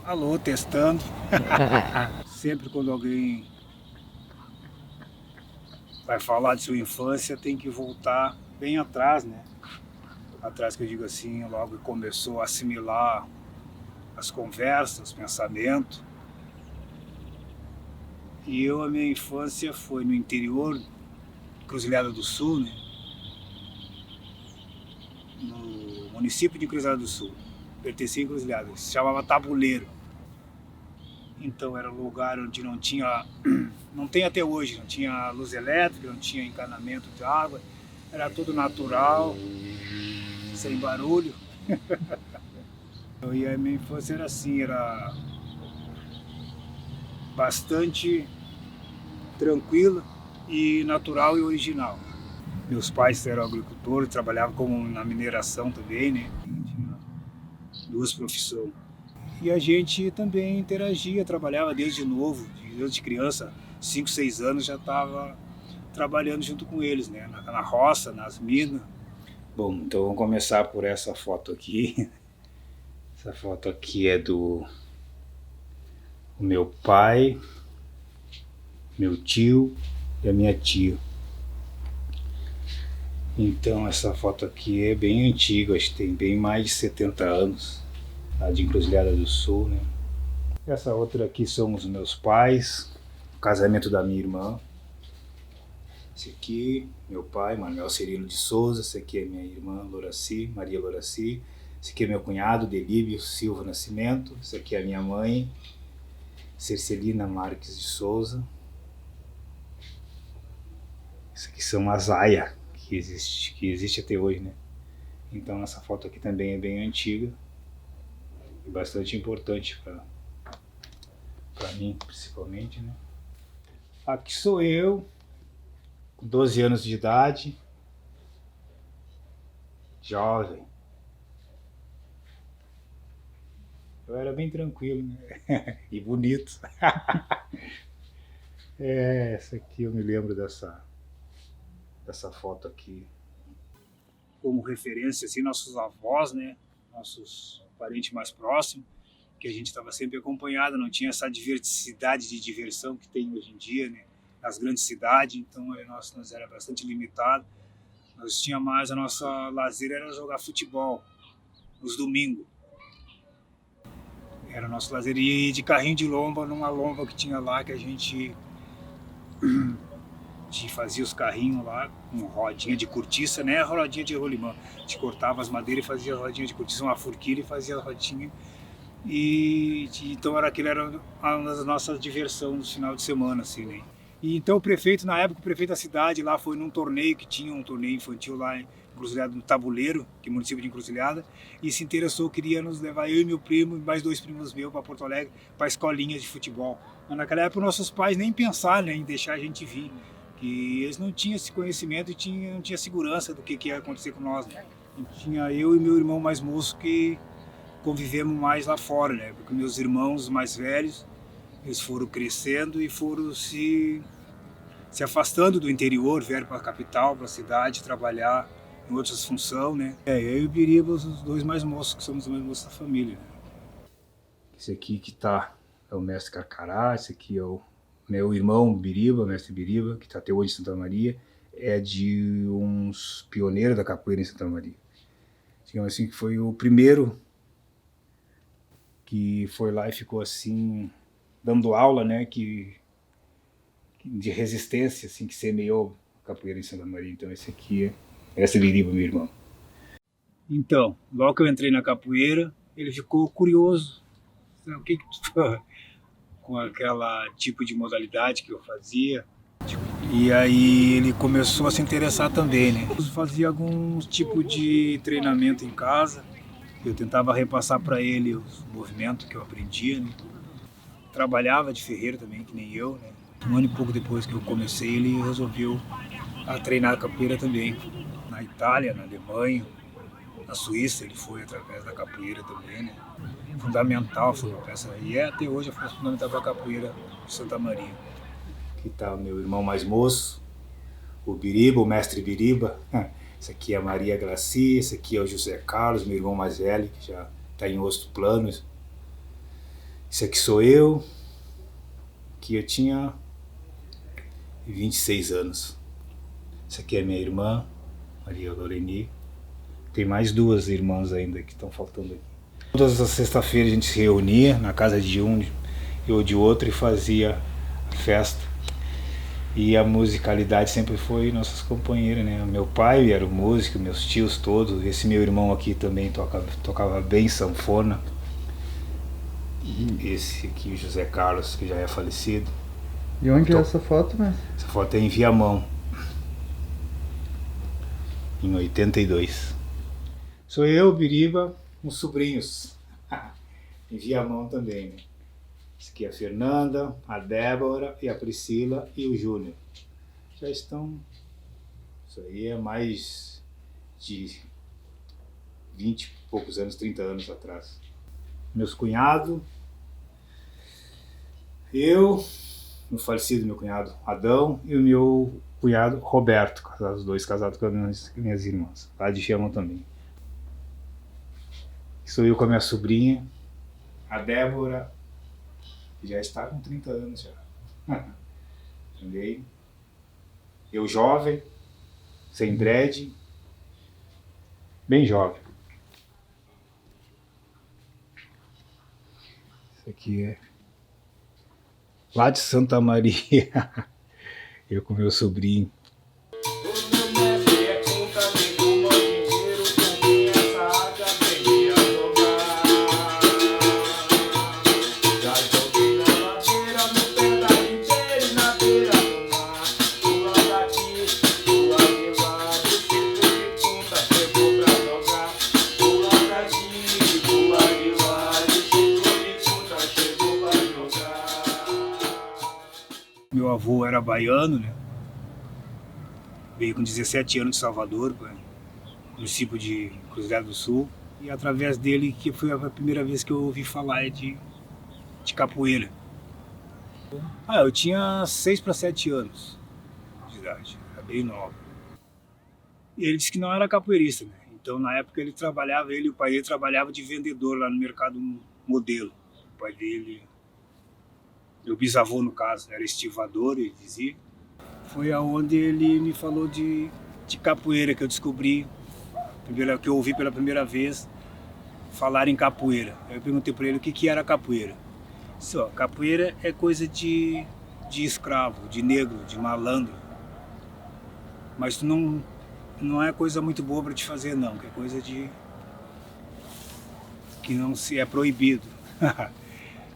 S2: Alô, testando. Sempre quando alguém vai falar de sua infância, tem que voltar bem atrás, né? Atrás que eu digo assim, logo que começou a assimilar as conversas, os pensamentos. E a minha infância foi no interior, Cruzilhada do Sul, né? No município de Cruzilhada do Sul. Pertencia a Cruzilhada, se chamava Tabuleiro. Então era um lugar onde não tinha, não tem até hoje, não tinha luz elétrica, não tinha encanamento de água, era tudo natural, sem barulho. E a minha infância era assim, era bastante tranquila e natural e original. Meus pais eram agricultores, trabalhavam como na mineração também, né? Tinha duas profissões. E a gente também interagia, trabalhava desde novo, desde criança, 5, 6 anos já estava trabalhando junto com eles, né? Na roça, nas minas. Bom, então vamos começar por essa foto aqui. Essa foto aqui é do meu pai, meu tio e a minha tia. Então essa foto aqui é bem antiga, acho que tem bem mais de 70 anos, lá de Encruzilhada do Sul, né? Essa outra aqui são os meus pais, o casamento da minha irmã. Esse aqui, meu pai, Manuel Cirilo de Souza. Esse aqui é minha irmã Loraci, Maria Loraci. Esse aqui é meu cunhado, Delíbio Silva Nascimento. Esse aqui é a minha mãe, Cercelina Marques de Souza. Esse aqui são as Aia, que existe até hoje, né? Então essa foto aqui também é bem antiga e bastante importante para mim, principalmente, né? Aqui sou eu, com 12 anos de idade, jovem. Eu era bem tranquilo, né? E bonito. Essa aqui eu me lembro dessa foto aqui. Como referência, assim, nossos avós, né? Nossos parentes mais próximos, que a gente estava sempre acompanhado, não tinha essa diversidade de diversão que tem hoje em dia, né? Nas grandes cidades, então nós era bastante limitado. Nós tinha mais, a nossa lazer era jogar futebol nos domingos. Era o nosso lazer, e de carrinho de lomba, numa lomba que tinha lá, que a gente fazia os carrinhos lá com rodinha de cortiça, né? Rodinha de rolimã. A gente cortava as madeiras e fazia rodinha de cortiça, uma forquilha e fazia a rodinha. Então aquilo era uma das nossas diversões no final de semana, assim, né? E então o prefeito, na época, o prefeito da cidade lá foi num torneio, que tinha um torneio infantil lá em Encruzilhada, no Tabuleiro, que é o município de Encruzilhada, e se interessou, queria nos levar, eu e meu primo, e mais 2 primos meus, para Porto Alegre, para escolinha de futebol. Mas naquela época nossos pais nem pensaram, né, em deixar a gente vir, que eles não tinham esse conhecimento e não tinha segurança do que ia acontecer com nós, né? Tinha eu e meu irmão mais moço que convivemos mais lá fora, né? Porque meus irmãos mais velhos, eles foram crescendo e foram se afastando do interior, vieram para a capital, para a cidade, trabalhar em outras funções, né? Eu e o Biriba, os 2 mais moços, que somos os mais moços da família, né? Esse aqui que tá é o mestre Carcará, esse aqui é o meu irmão Biriba, mestre Biriba, que está até hoje em Santa Maria, é de uns pioneiros da capoeira em Santa Maria. Digamos assim, que foi o primeiro que foi lá e ficou assim, dando aula, né, de resistência, assim, que semeou a capoeira em Santa Maria. Então esse aqui essa é Biriba, meu irmão. Então, logo que eu entrei na capoeira, ele ficou curioso. O que com aquela tipo de modalidade que eu fazia. E aí ele começou a se interessar também, né? Eu fazia alguns tipos de treinamento em casa. Eu tentava repassar para ele os movimentos que eu aprendia, né? Trabalhava de ferreiro também, que nem eu, né? 1 ano e pouco depois que eu comecei, ele resolveu a treinar capoeira também. Na Itália, na Alemanha, na Suíça, ele foi através da capoeira também, né? Fundamental foi uma peça, e até hoje é fundamental para a capoeira de Santa Maria. Aqui está o meu irmão mais moço, o Biriba, o mestre Biriba, Esse aqui é a Maria Graci, esse aqui é o José Carlos, meu irmão mais velho, que já está em outro plano. Esse aqui sou eu, que eu tinha 26 anos. Essa aqui é minha irmã, Maria Loreni. Tem mais 2 irmãs ainda que estão faltando aqui. Todas as sextas-feiras a gente se reunia na casa de um ou de outro e fazia a festa. E a musicalidade sempre foi nossas companheiras, né? Meu pai era o músico, meus tios todos. Esse meu irmão aqui também tocava bem sanfona. Esse aqui, o José Carlos, que já é falecido.
S7: E onde é essa foto, né?
S2: Essa foto é em Viamão, em 82. Sou eu, Biriba, uns sobrinhos. Em Viamão também, né? Esse aqui é a Fernanda, a Débora e a Priscila e o Júnior. Já estão... Isso aí é mais de 20 e poucos anos, 30 anos atrás. Meus cunhados, eu, o falecido meu cunhado Adão e o meu cunhado Roberto, os 2 casados com as minhas irmãs, lá de Viamão também. Sou eu com a minha sobrinha, a Débora, que já está com 30 anos já. Também. Eu jovem, sem dread, bem jovem. Isso aqui é lá de Santa Maria, eu com meu sobrinho. Meu avô era baiano, né? Veio com 17 anos de Salvador, município de Cruzeiro do Sul. E através dele que foi a primeira vez que eu ouvi falar de capoeira. Eu tinha 6 para 7 anos de idade, era bem nova. E ele disse que não era capoeirista, né? Então na época ele e o pai dele trabalhava de vendedor lá no mercado Modelo. O pai dele... Meu bisavô, no caso, era estivador, ele dizia. Foi aonde ele me falou de capoeira que eu descobri, que eu ouvi pela primeira vez falar em capoeira. Eu perguntei para ele o que era capoeira. Disse, capoeira é coisa de escravo, de negro, de malandro. Mas não é coisa muito boa para te fazer não, que é coisa que não se é proibido.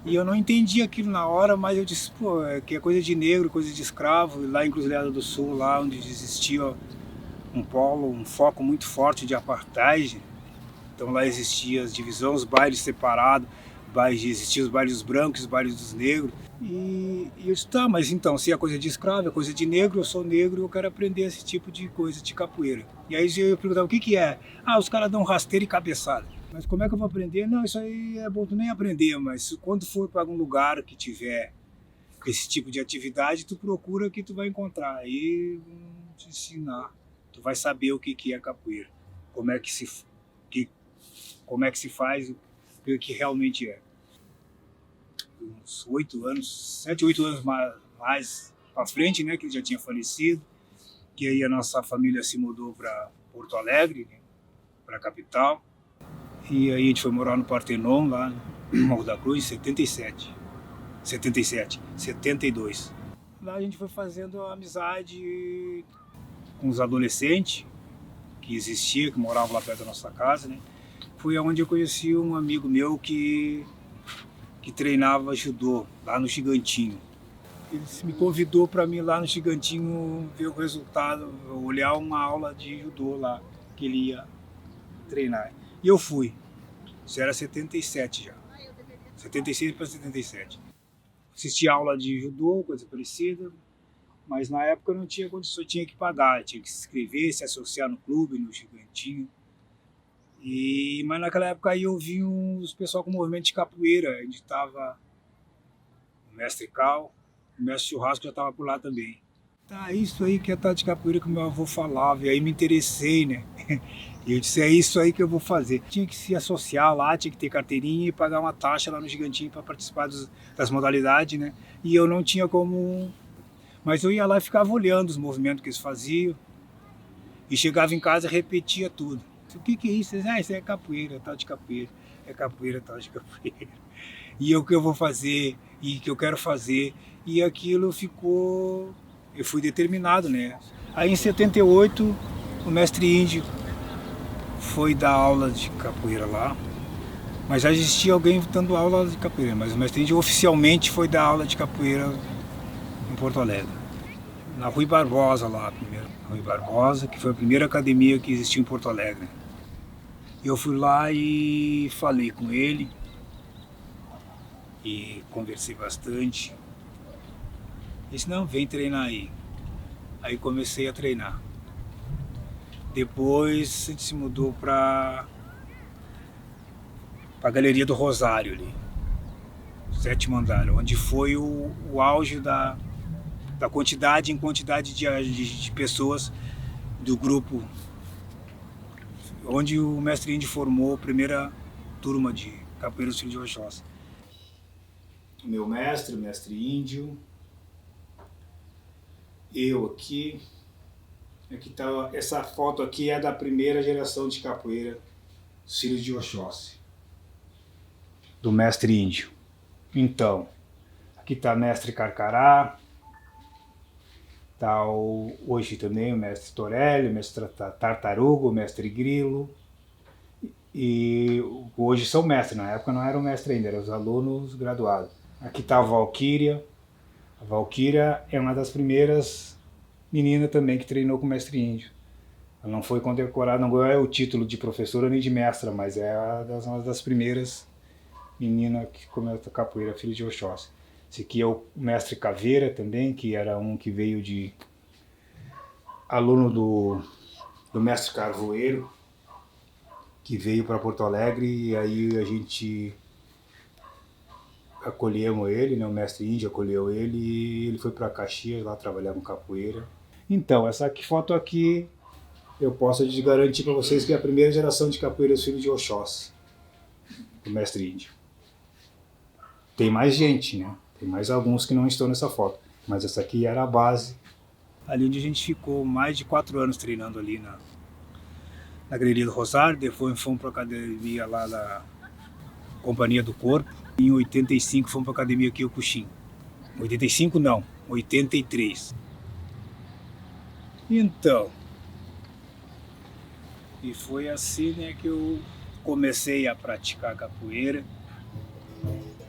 S2: E eu não entendi aquilo na hora, mas eu disse, que é coisa de negro, coisa de escravo. E lá em Cruzeiro do Sul, lá onde existia um foco muito forte de apartheid. Então lá existiam as divisões, os bailes separados, existiam os bailes dos brancos, os bailes dos negros. E eu disse, mas então, se é coisa de escravo, é coisa de negro, eu sou negro, eu quero aprender esse tipo de coisa de capoeira. E aí eu perguntava, o que é? Os caras dão rasteira e cabeçada. Mas como é que eu vou aprender? Não, isso aí é bom tu nem aprender, mas quando for para algum lugar que tiver esse tipo de atividade, tu procura que tu vai encontrar. Aí vão te ensinar, tu vai saber o que é capoeira, como é que se faz, o que realmente é. Uns 7, 8 anos mais para frente, né, que ele já tinha falecido, que aí a nossa família se mudou para Porto Alegre, né, para a capital. E aí a gente foi morar no Partenon, lá no Morro da Cruz, em 72. Lá a gente foi fazendo amizade com os adolescentes que existiam, que moravam lá perto da nossa casa, né? Foi onde eu conheci um amigo meu que treinava judô, lá no Gigantinho. Ele me convidou para mim lá no Gigantinho ver o resultado, olhar uma aula de judô lá, que ele ia treinar. E eu fui. Isso era 77 já. 76 para 77. Assisti aula de judô, coisa parecida, mas na época eu não tinha condições, tinha que pagar, tinha que se inscrever, se associar no clube, no Gigantinho. Mas naquela época aí eu vi os pessoal com movimento de capoeira, a gente estava o mestre Cal, o mestre Churrasco já estava por lá também. Tá, isso aí que é tal de capoeira que o meu avô falava, e aí me interessei, né? E eu disse, é isso aí que eu vou fazer. Tinha que se associar lá, tinha que ter carteirinha e pagar uma taxa lá no Gigantinho para participar das modalidades, né? E eu não tinha como... Mas eu ia lá e ficava olhando os movimentos que eles faziam. E chegava em casa e repetia tudo. O que é isso? Isso é capoeira, tal de capoeira. É capoeira, tal de capoeira. E o que eu vou fazer, e o que eu quero fazer. E aquilo ficou... Eu fui determinado, né? Aí em 78, o mestre Índio foi dar aula de capoeira lá. Mas já existia alguém dando aula de capoeira. Mas o mestre Índio oficialmente foi dar aula de capoeira em Porto Alegre. Na Rui Barbosa lá, primeiro. Rui Barbosa, que foi a primeira academia que existiu em Porto Alegre. Eu fui lá e falei com ele. E conversei bastante. Ele disse, não, vem treinar aí. Aí comecei a treinar. Depois a gente se mudou para a Galeria do Rosário ali, 7º andar, onde foi o auge da quantidade em quantidade de pessoas do grupo, onde o mestre Índio formou a primeira turma de capoeiras do Filho de Oxóssi. O meu mestre, o mestre Índio, eu aqui tá, essa foto aqui é da primeira geração de capoeira dos Filhos de Oxóssi, do mestre Índio. Então, aqui está mestre Carcará, tá hoje também o mestre Torelli, o mestre Tartaruga, o mestre Grilo, e hoje são mestres, na época não eram mestres ainda, eram os alunos graduados. Aqui está a Valquíria. A Valquíria é uma das primeiras meninas também que treinou com o mestre Índio. Ela não foi condecorada, não ganhou o título de professora nem de mestra, mas é uma das primeiras meninas que começou a capoeira, filho de Oxóssi. Esse aqui é o mestre Caveira também, que era um que veio de aluno do mestre Carvoeiro, que veio para Porto Alegre, e aí a gente acolhemos ele, né? O mestre Índio acolheu ele e ele foi para Caxias lá trabalhar com capoeira. Então, essa foto aqui eu posso garantir para vocês que é a primeira geração de capoeiras filho de Oxóssi, do mestre Índio. Tem mais gente, né? Tem mais alguns que não estão nessa foto, mas essa aqui era a base. Ali onde a gente ficou mais de 4 anos treinando ali na Galeria do Rosário, depois fomos para a academia lá da Companhia do Corpo. Em 85 fomos para a academia Kyokushin. 85 não, 83. Então, e foi assim, né, que eu comecei a praticar capoeira.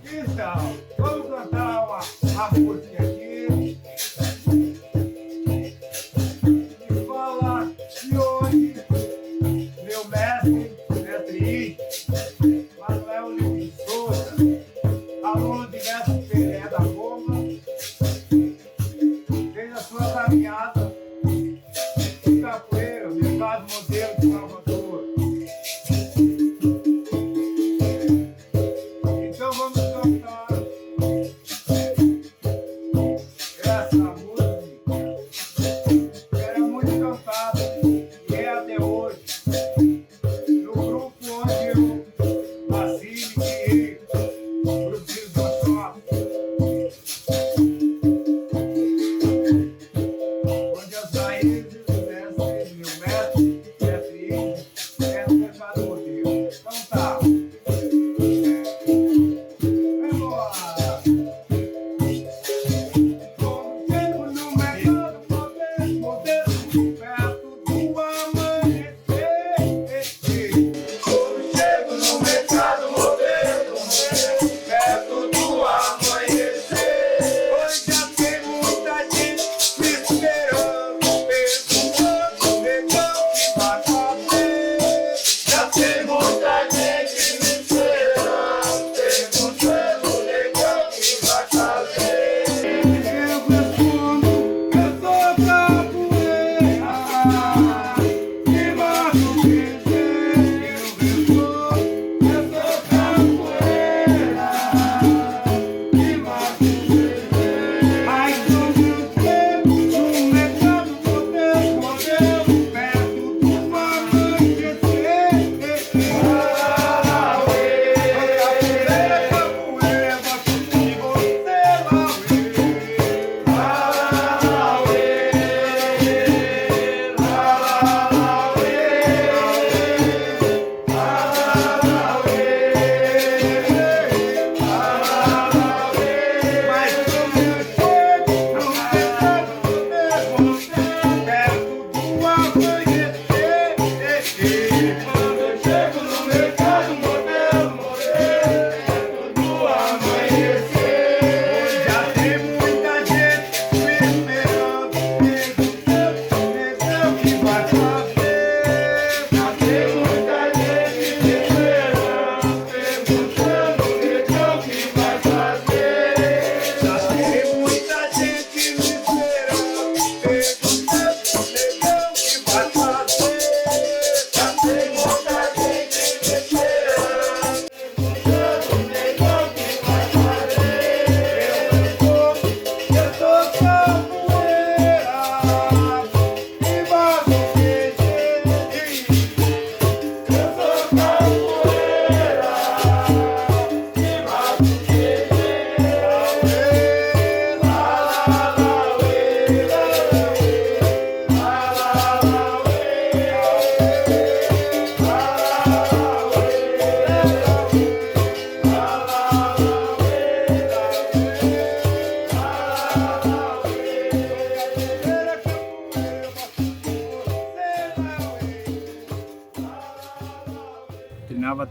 S2: Então, vamos cantar uma música aqui. E falar que hoje meu mestre Índio, Manuel Lima de Souza, aluno de mestre Pelé da Goma, fez a sua caminhada de capoeira, mercado modelo de Salvador. Então vamos cantar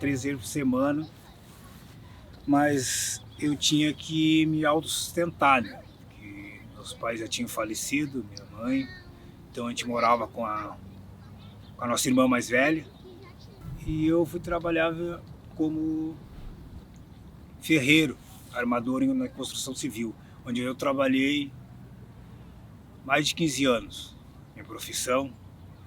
S2: 3 vezes por semana, mas eu tinha que me autossustentar, né? Porque meus pais já tinham falecido, minha mãe, então a gente morava com a nossa irmã mais velha, e eu fui trabalhar como ferreiro, armador na construção civil, onde eu trabalhei mais de 15 anos. Minha profissão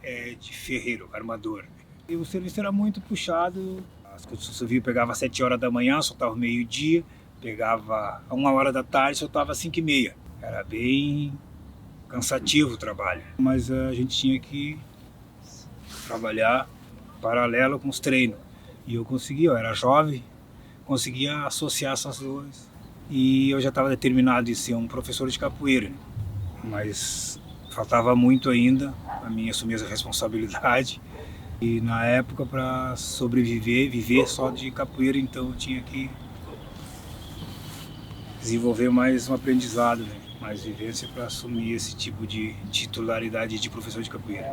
S2: é de ferreiro, armador. E o serviço era muito puxado. As construções civil pegava às 7 horas da manhã, soltava meio-dia, pegava a 1 hora da tarde, soltava às 5h30. Era bem cansativo o trabalho, mas a gente tinha que trabalhar paralelo com os treinos. E eu conseguia, eu era jovem, conseguia associar essas duas. E eu já estava determinado em ser um professor de capoeira, mas faltava muito ainda para mim assumir essa responsabilidade. E na época, para sobreviver, viver só de capoeira, então eu tinha que desenvolver mais um aprendizado, né? Mais vivência para assumir esse tipo de titularidade de professor de capoeira.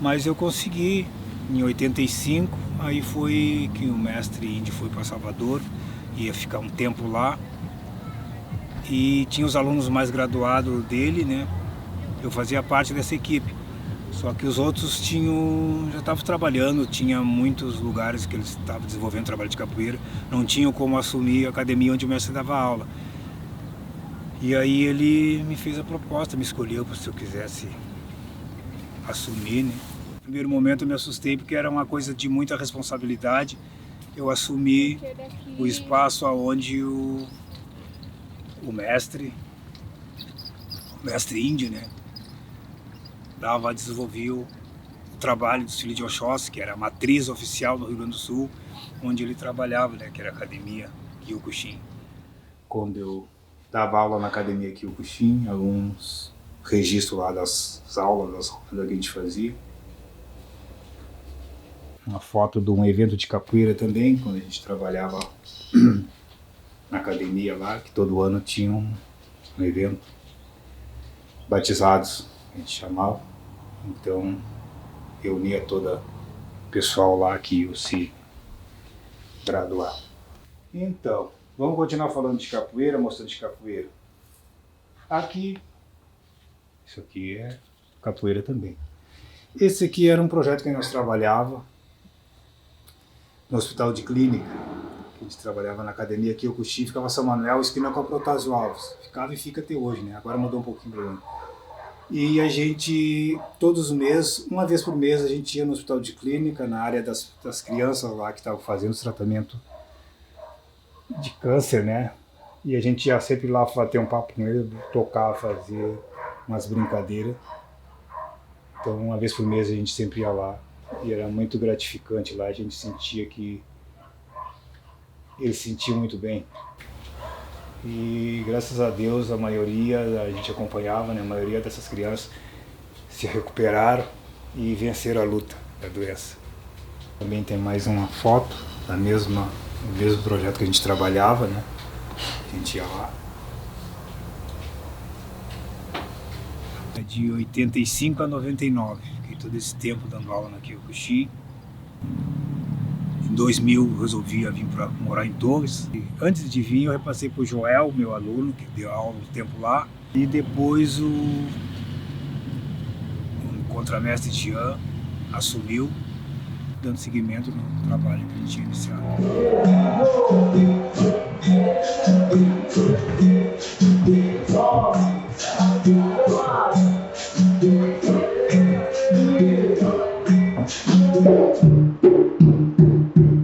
S2: Mas eu consegui, em 85, aí foi que o mestre Índio foi para Salvador, ia ficar um tempo lá, e tinha os alunos mais graduados dele, né? Eu fazia parte dessa equipe, só que os outros já estavam trabalhando, tinha muitos lugares que eles estavam desenvolvendo trabalho de capoeira, não tinham como assumir a academia onde o mestre dava aula. E aí ele me fez a proposta, me escolheu se eu quisesse assumir, né? No primeiro momento eu me assustei porque era uma coisa de muita responsabilidade. Eu assumi o espaço onde o mestre Índio, né, desenvolvia o trabalho dos filhos de Oxóssi, que era a matriz oficial do Rio Grande do Sul, onde ele trabalhava, né, que era a Academia Kyokushin. Quando eu dava aula na Academia Kyokushin, alguns registros lá das aulas, das rodas que a gente fazia. Uma foto de um evento de capoeira também, quando a gente trabalhava na academia lá, que todo ano tinha um evento. Batizados, a gente chamava. Então, reunia todo o pessoal lá que ia se graduar. Então, vamos continuar falando de capoeira, mostrando de capoeira. Aqui, isso aqui é capoeira também. Esse aqui era um projeto que nós trabalhava no Hospital de Clínica, que a gente trabalhava na academia Kyokushin, ficava São Manuel, esquina com a Protásio Alves. Ficava e fica até hoje, né? Agora mudou um pouquinho para mim. E a gente, todos os meses, uma vez por mês, a gente ia no Hospital de Clínica, na área das crianças lá que estavam fazendo os tratamentos de câncer, né? E a gente ia sempre lá bater um papo com ele, tocar, fazer umas brincadeiras. Então, uma vez por mês a gente sempre ia lá. E era muito gratificante lá, a gente sentia que eles se sentiam muito bem. E graças a Deus a maioria, a gente acompanhava, né, a maioria dessas crianças se recuperaram e venceram a luta da doença. Também tem mais uma foto do mesmo projeto que a gente trabalhava, né? A gente ia lá. É de 85 a 99. Todo esse tempo dando aula na Kyokushin. Em 2000 eu resolvi vir para morar em Torres. E antes de vir eu repassei para o Joel, meu aluno, que deu aula um tempo lá. E depois o contramestre Jean assumiu, dando seguimento no trabalho que a gente tinha iniciado.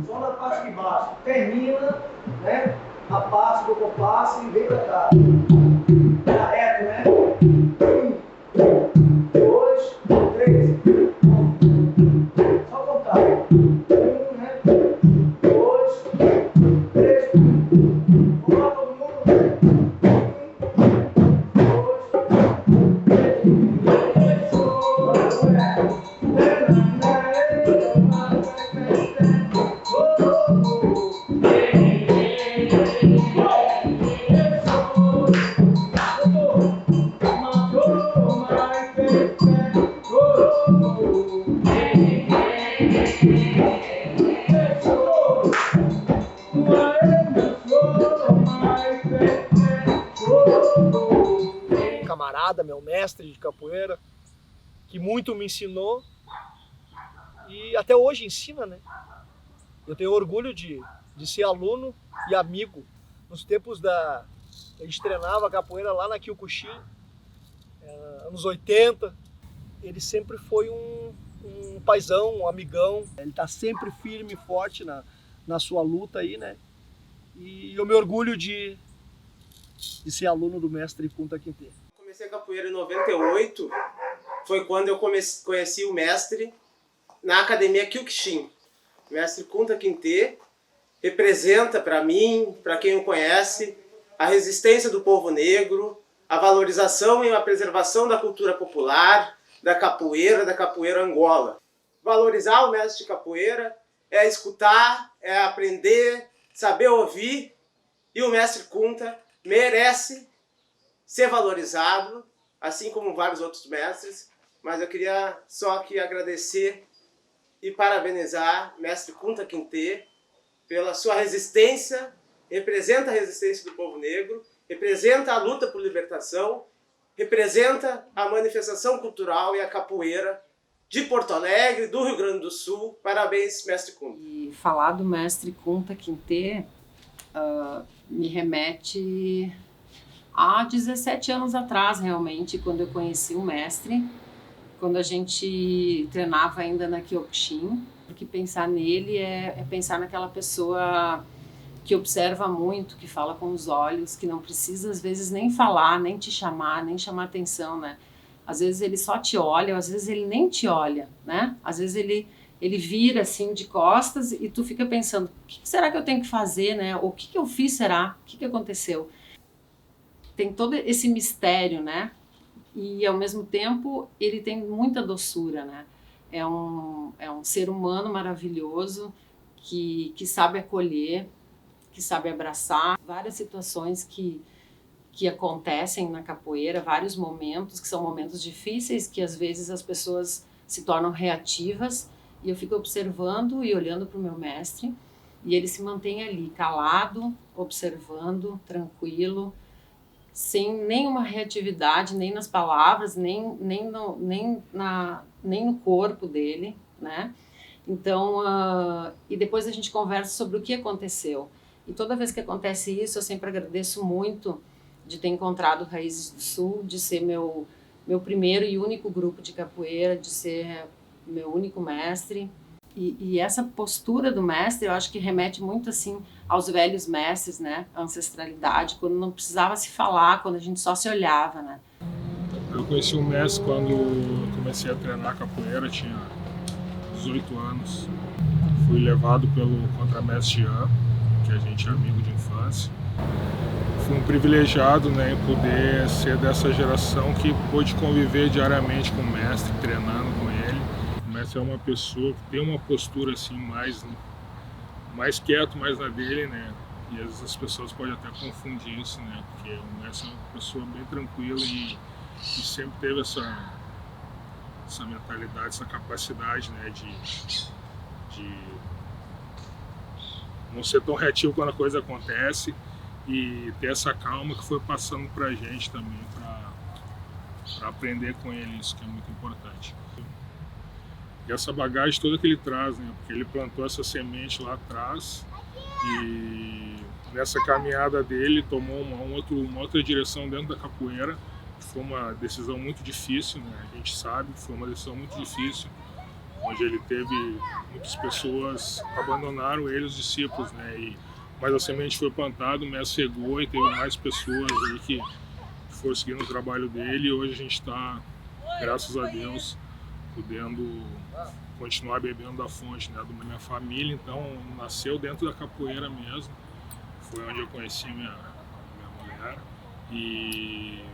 S19: Só na parte de baixo. Termina, né, a parte do compás. Reto, né? 1, 2, 3. Só contar. 1, né? 2, 3. Vamos lá, todo mundo.
S20: 1 camarada, meu mestre de capoeira, que muito me ensinou e até hoje ensina, né? Eu tenho orgulho de ser aluno e amigo. Nos tempos a gente treinava capoeira lá na Kyokushin, anos 80, ele sempre foi um paizão, um amigão. Ele tá sempre firme e forte na sua luta aí, né? E eu me orgulho de ser aluno do mestre Kunta Kinte.
S21: Comecei a capoeira em 98, foi quando eu conheci o mestre na academia Kyokushin. O mestre Kunta Kinte representa para mim, para quem o conhece, a resistência do povo negro, a valorização e a preservação da cultura popular, da capoeira Angola. Valorizar o mestre de capoeira é escutar, é aprender, saber ouvir, e o mestre Kunta merece ser valorizado, assim como vários outros mestres, mas eu queria só aqui agradecer e parabenizar o mestre Kunta Kinte pela sua resistência, representa a resistência do povo negro, representa a luta por libertação, representa a manifestação cultural e a capoeira de Porto Alegre, do Rio Grande do Sul. Parabéns, mestre Kunta.
S22: E falar do mestre Kunta Kinte me remete a 17 anos atrás, realmente, quando eu conheci o mestre, quando a gente treinava ainda na Kyokushin, porque pensar nele é pensar naquela pessoa que observa muito, que fala com os olhos, que não precisa às vezes nem falar, nem te chamar, nem chamar atenção, né? Às vezes ele só te olha, às vezes ele nem te olha, né? Às vezes ele vira assim de costas e tu fica pensando, o que será que eu tenho que fazer, né? O que eu fiz, será? O que aconteceu? Tem todo esse mistério, né? E ao mesmo tempo ele tem muita doçura, né? É um ser humano maravilhoso que sabe acolher, que sabe abraçar. Várias situações que acontecem na capoeira, vários momentos que são momentos difíceis, que às vezes as pessoas se tornam reativas, e eu fico observando e olhando para o meu mestre, e ele se mantém ali, calado, observando, tranquilo, sem nenhuma reatividade, nem nas palavras, nem no corpo dele, né? Então, e depois a gente conversa sobre o que aconteceu. E toda vez que acontece isso, eu sempre agradeço muito de ter encontrado Raízes do Sul, de ser meu primeiro e único grupo de capoeira, de ser meu único mestre. E essa postura do mestre, eu acho que remete muito assim aos velhos mestres, né? A ancestralidade, quando não precisava se falar, quando a gente só se olhava, né?
S23: Eu conheci o mestre quando eu comecei a treinar capoeira, tinha 18 anos. Fui levado pelo contramestre Jean, que a gente é amigo de infância. Fui um privilegiado, né, em poder ser dessa geração que pôde conviver diariamente com o mestre, treinando com ele. O mestre é uma pessoa que tem uma postura assim mais quieto, mais na dele, né? E às vezes as pessoas podem até confundir isso, né? Porque o mestre é uma pessoa bem tranquila e sempre teve essa mentalidade, essa capacidade, né, de não ser tão reativo quando a coisa acontece e ter essa calma que foi passando pra gente também, para aprender com ele, isso que é muito importante. E essa bagagem toda que ele traz, né, porque ele plantou essa semente lá atrás e nessa caminhada dele tomou uma outra direção dentro da capoeira. Foi uma decisão muito difícil, né? A gente sabe que foi uma decisão muito difícil, onde ele teve muitas pessoas abandonaram ele, os discípulos, né? E mas a semente foi plantada, o mestre chegou e teve mais pessoas aí que foram seguindo o trabalho dele, e hoje a gente está, graças a Deus, podendo continuar bebendo da fonte, né, da minha família. Então nasceu dentro da capoeira mesmo, foi onde eu conheci minha mulher, e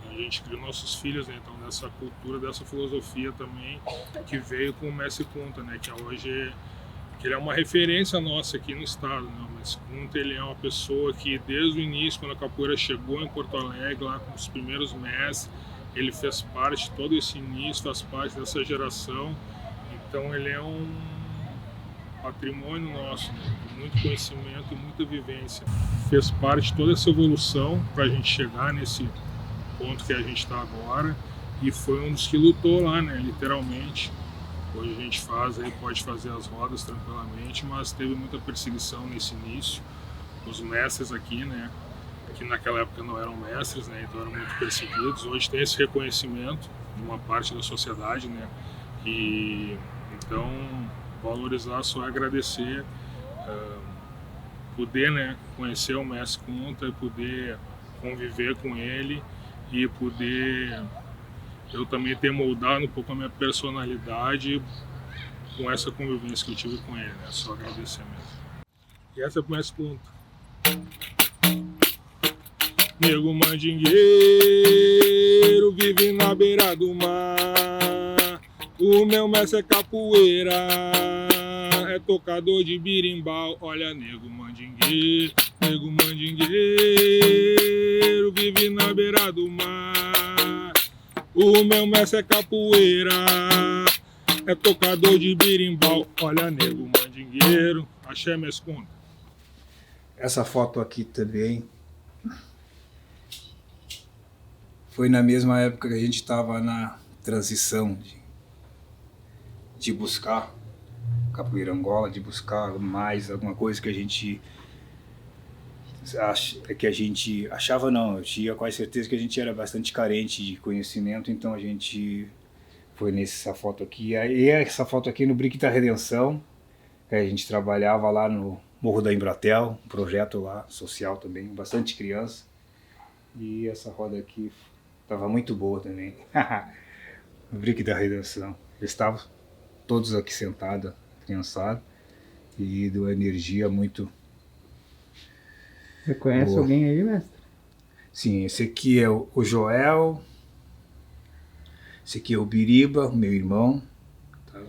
S23: a gente criou nossos filhos, né, então dessa cultura, dessa filosofia também que veio com o mestre Kunta, né, que hoje que ele é uma referência nossa aqui no estado, né? O mestre Kunta, ele é uma pessoa que desde o início, quando a capoeira chegou em Porto Alegre, lá com os primeiros mestres, ele fez parte de todo esse início, faz parte dessa geração. Então ele é um patrimônio nosso, né? Com muito conhecimento e muita vivência. Fez parte de toda essa evolução para a gente chegar nesse ponto que a gente está agora, e foi um dos que lutou lá, né? Literalmente. Hoje a gente pode fazer as rodas tranquilamente, mas teve muita perseguição nesse início. Os mestres aqui, né, que naquela época não eram mestres, né, então eram muito perseguidos. Hoje tem esse reconhecimento de uma parte da sociedade, né, e então valorizar só é agradecer, poder, né, conhecer o mestre Kunta e poder conviver com ele e poder eu também ter moldado um pouco a minha personalidade com essa convivência que eu tive com ele, né? Só agradecer mesmo. E essa é o mestre Kunta. Nego mandingueiro vive na beira do mar. O meu mestre é capoeira, é tocador de birimbau. Olha, nego mandingueiro vive na beira do mar. O meu mestre é capoeira, é tocador de birimbau. Olha, nego mandingueiro, axé mestre Kunta.
S2: Essa foto aqui também foi na mesma época que a gente estava na transição de buscar capoeira Angola, de buscar mais alguma coisa que a gente achava, não, eu tinha quase certeza que a gente era bastante carente de conhecimento, então a gente foi nessa foto aqui. E essa foto aqui no Brick da Redenção, que a gente trabalhava lá no Morro da Embratel, um projeto lá social também, bastante criança. E essa roda aqui estava muito boa também. No Brick da Redenção. Eles estavam todos aqui sentados, criançada, e deu energia muito.
S7: Você conhece
S2: boa.
S7: alguém aí, mestre?
S2: Sim, esse aqui é o Joel, esse aqui é o Biriba, o meu irmão. Tá?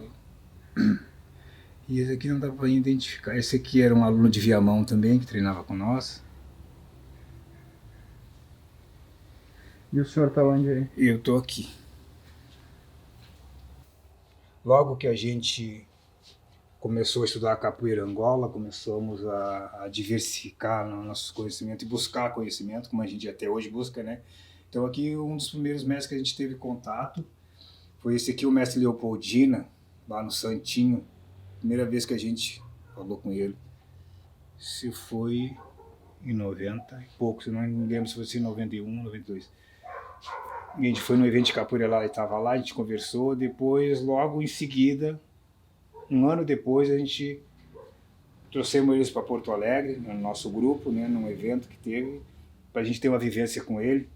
S2: E esse aqui não dá para identificar. Esse aqui era um aluno de Viamão também, que treinava com nós.
S7: E o senhor tá onde aí?
S2: Eu tô aqui. Logo que a gente começou a estudar a capoeira Angola, começamos a diversificar nossos conhecimentos e buscar conhecimento, como a gente até hoje busca, né? Então aqui um dos primeiros mestres que a gente teve contato foi esse aqui, o mestre Leopoldina, lá no Santinho. Primeira vez que a gente falou com ele. Se foi em 90 e pouco, eu não me lembro se foi em 91, 92. E a gente foi no evento de capoeira lá, ele estava lá, a gente conversou, depois, logo em seguida, um ano depois, a gente trouxemos eles para Porto Alegre, no nosso grupo, né, num evento que teve, para a gente ter uma vivência com ele.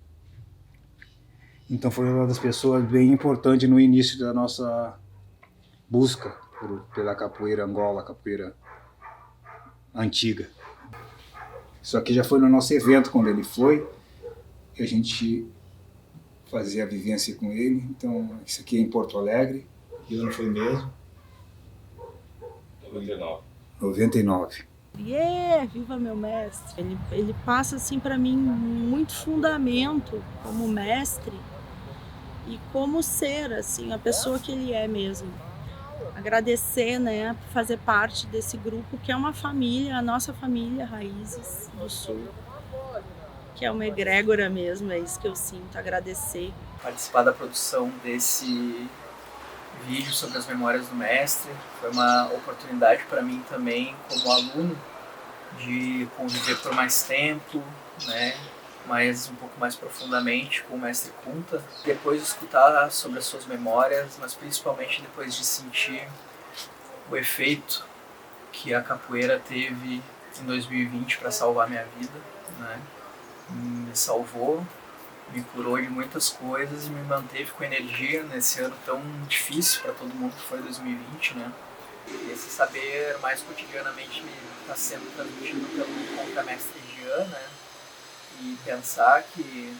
S2: Então foi uma das pessoas bem importantes no início da nossa busca pela capoeira Angola, capoeira antiga. Isso aqui já foi no nosso evento quando ele foi, e a gente fazia a vivência com ele. Então isso aqui é em Porto Alegre, e ano foi mesmo? 99.
S3: Viva meu mestre! Ele passa assim para mim muito fundamento como mestre e como ser, assim, a pessoa que ele é mesmo. Agradecer, né, por fazer parte desse grupo que é uma família, a nossa família Raízes do Sul, que é uma egrégora mesmo, é isso que eu sinto, agradecer.
S7: Participar da produção desse vídeo sobre as memórias do mestre foi uma oportunidade para mim também, como aluno, de conviver por mais tempo, né, um pouco mais profundamente com o mestre Kunta, depois de escutar sobre as suas memórias, mas principalmente depois de sentir o efeito que a capoeira teve em 2020 para salvar minha vida, né? Me salvou, me curou de muitas coisas e me manteve com energia nesse ano tão difícil para todo mundo que foi 2020, né? E esse saber mais cotidianamente está sendo transmitido pelo contramestre Jean, né? E pensar que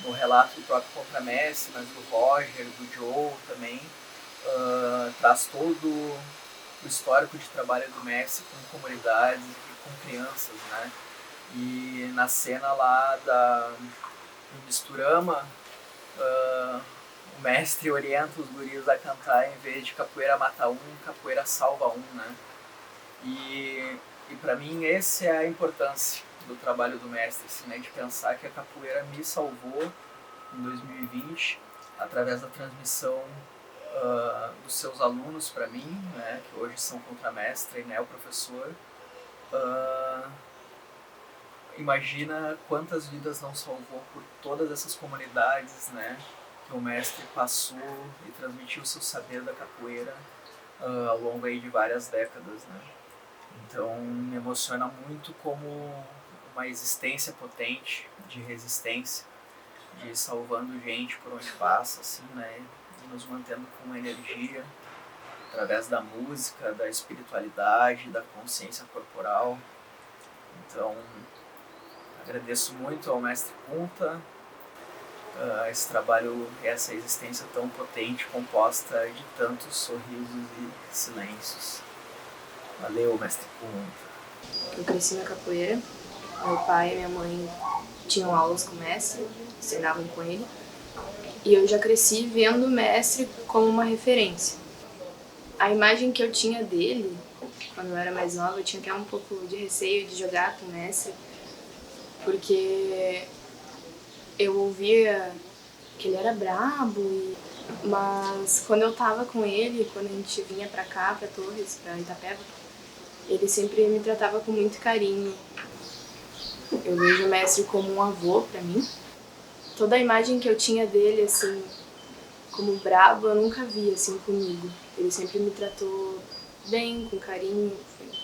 S7: no relato do próprio contramestre, mas do Roger, do Joe também, traz todo o histórico de trabalho do mestre com comunidades e com crianças, né? E na cena lá do Misturama, o mestre orienta os guris a cantar, em vez de capoeira mata um, capoeira salva um, né? E para mim essa é a importância do trabalho do mestre, assim, né? De pensar que a capoeira me salvou em 2020 através da transmissão dos seus alunos para mim, né? Que hoje são contramestre e neo-professor. Imagina quantas vidas não salvou por todas essas comunidades, né? Que o mestre passou e transmitiu o seu saber da capoeira ao longo aí de várias décadas, né? Então me emociona muito como uma existência potente de resistência, de ir salvando gente por onde passa, assim, né? E nos mantendo com uma energia através da música, da espiritualidade, da consciência corporal. Então agradeço muito ao mestre Kunta esse trabalho, essa existência tão potente, composta de tantos sorrisos e silêncios. Valeu, mestre Kunta.
S4: Eu cresci na capoeira. Meu pai e minha mãe tinham aulas com o mestre, ensinavam com ele. E eu já cresci vendo o mestre como uma referência. A imagem que eu tinha dele, quando eu era mais nova, eu tinha até um pouco de receio de jogar com o mestre, porque eu ouvia que ele era brabo, mas quando eu tava com ele, quando a gente vinha pra cá, pra Torres, pra Itapeva, ele sempre me tratava com muito carinho. Eu vejo o mestre como um avô pra mim. Toda a imagem que eu tinha dele, assim, como brabo, eu nunca vi, assim, comigo. Ele sempre me tratou bem, com carinho,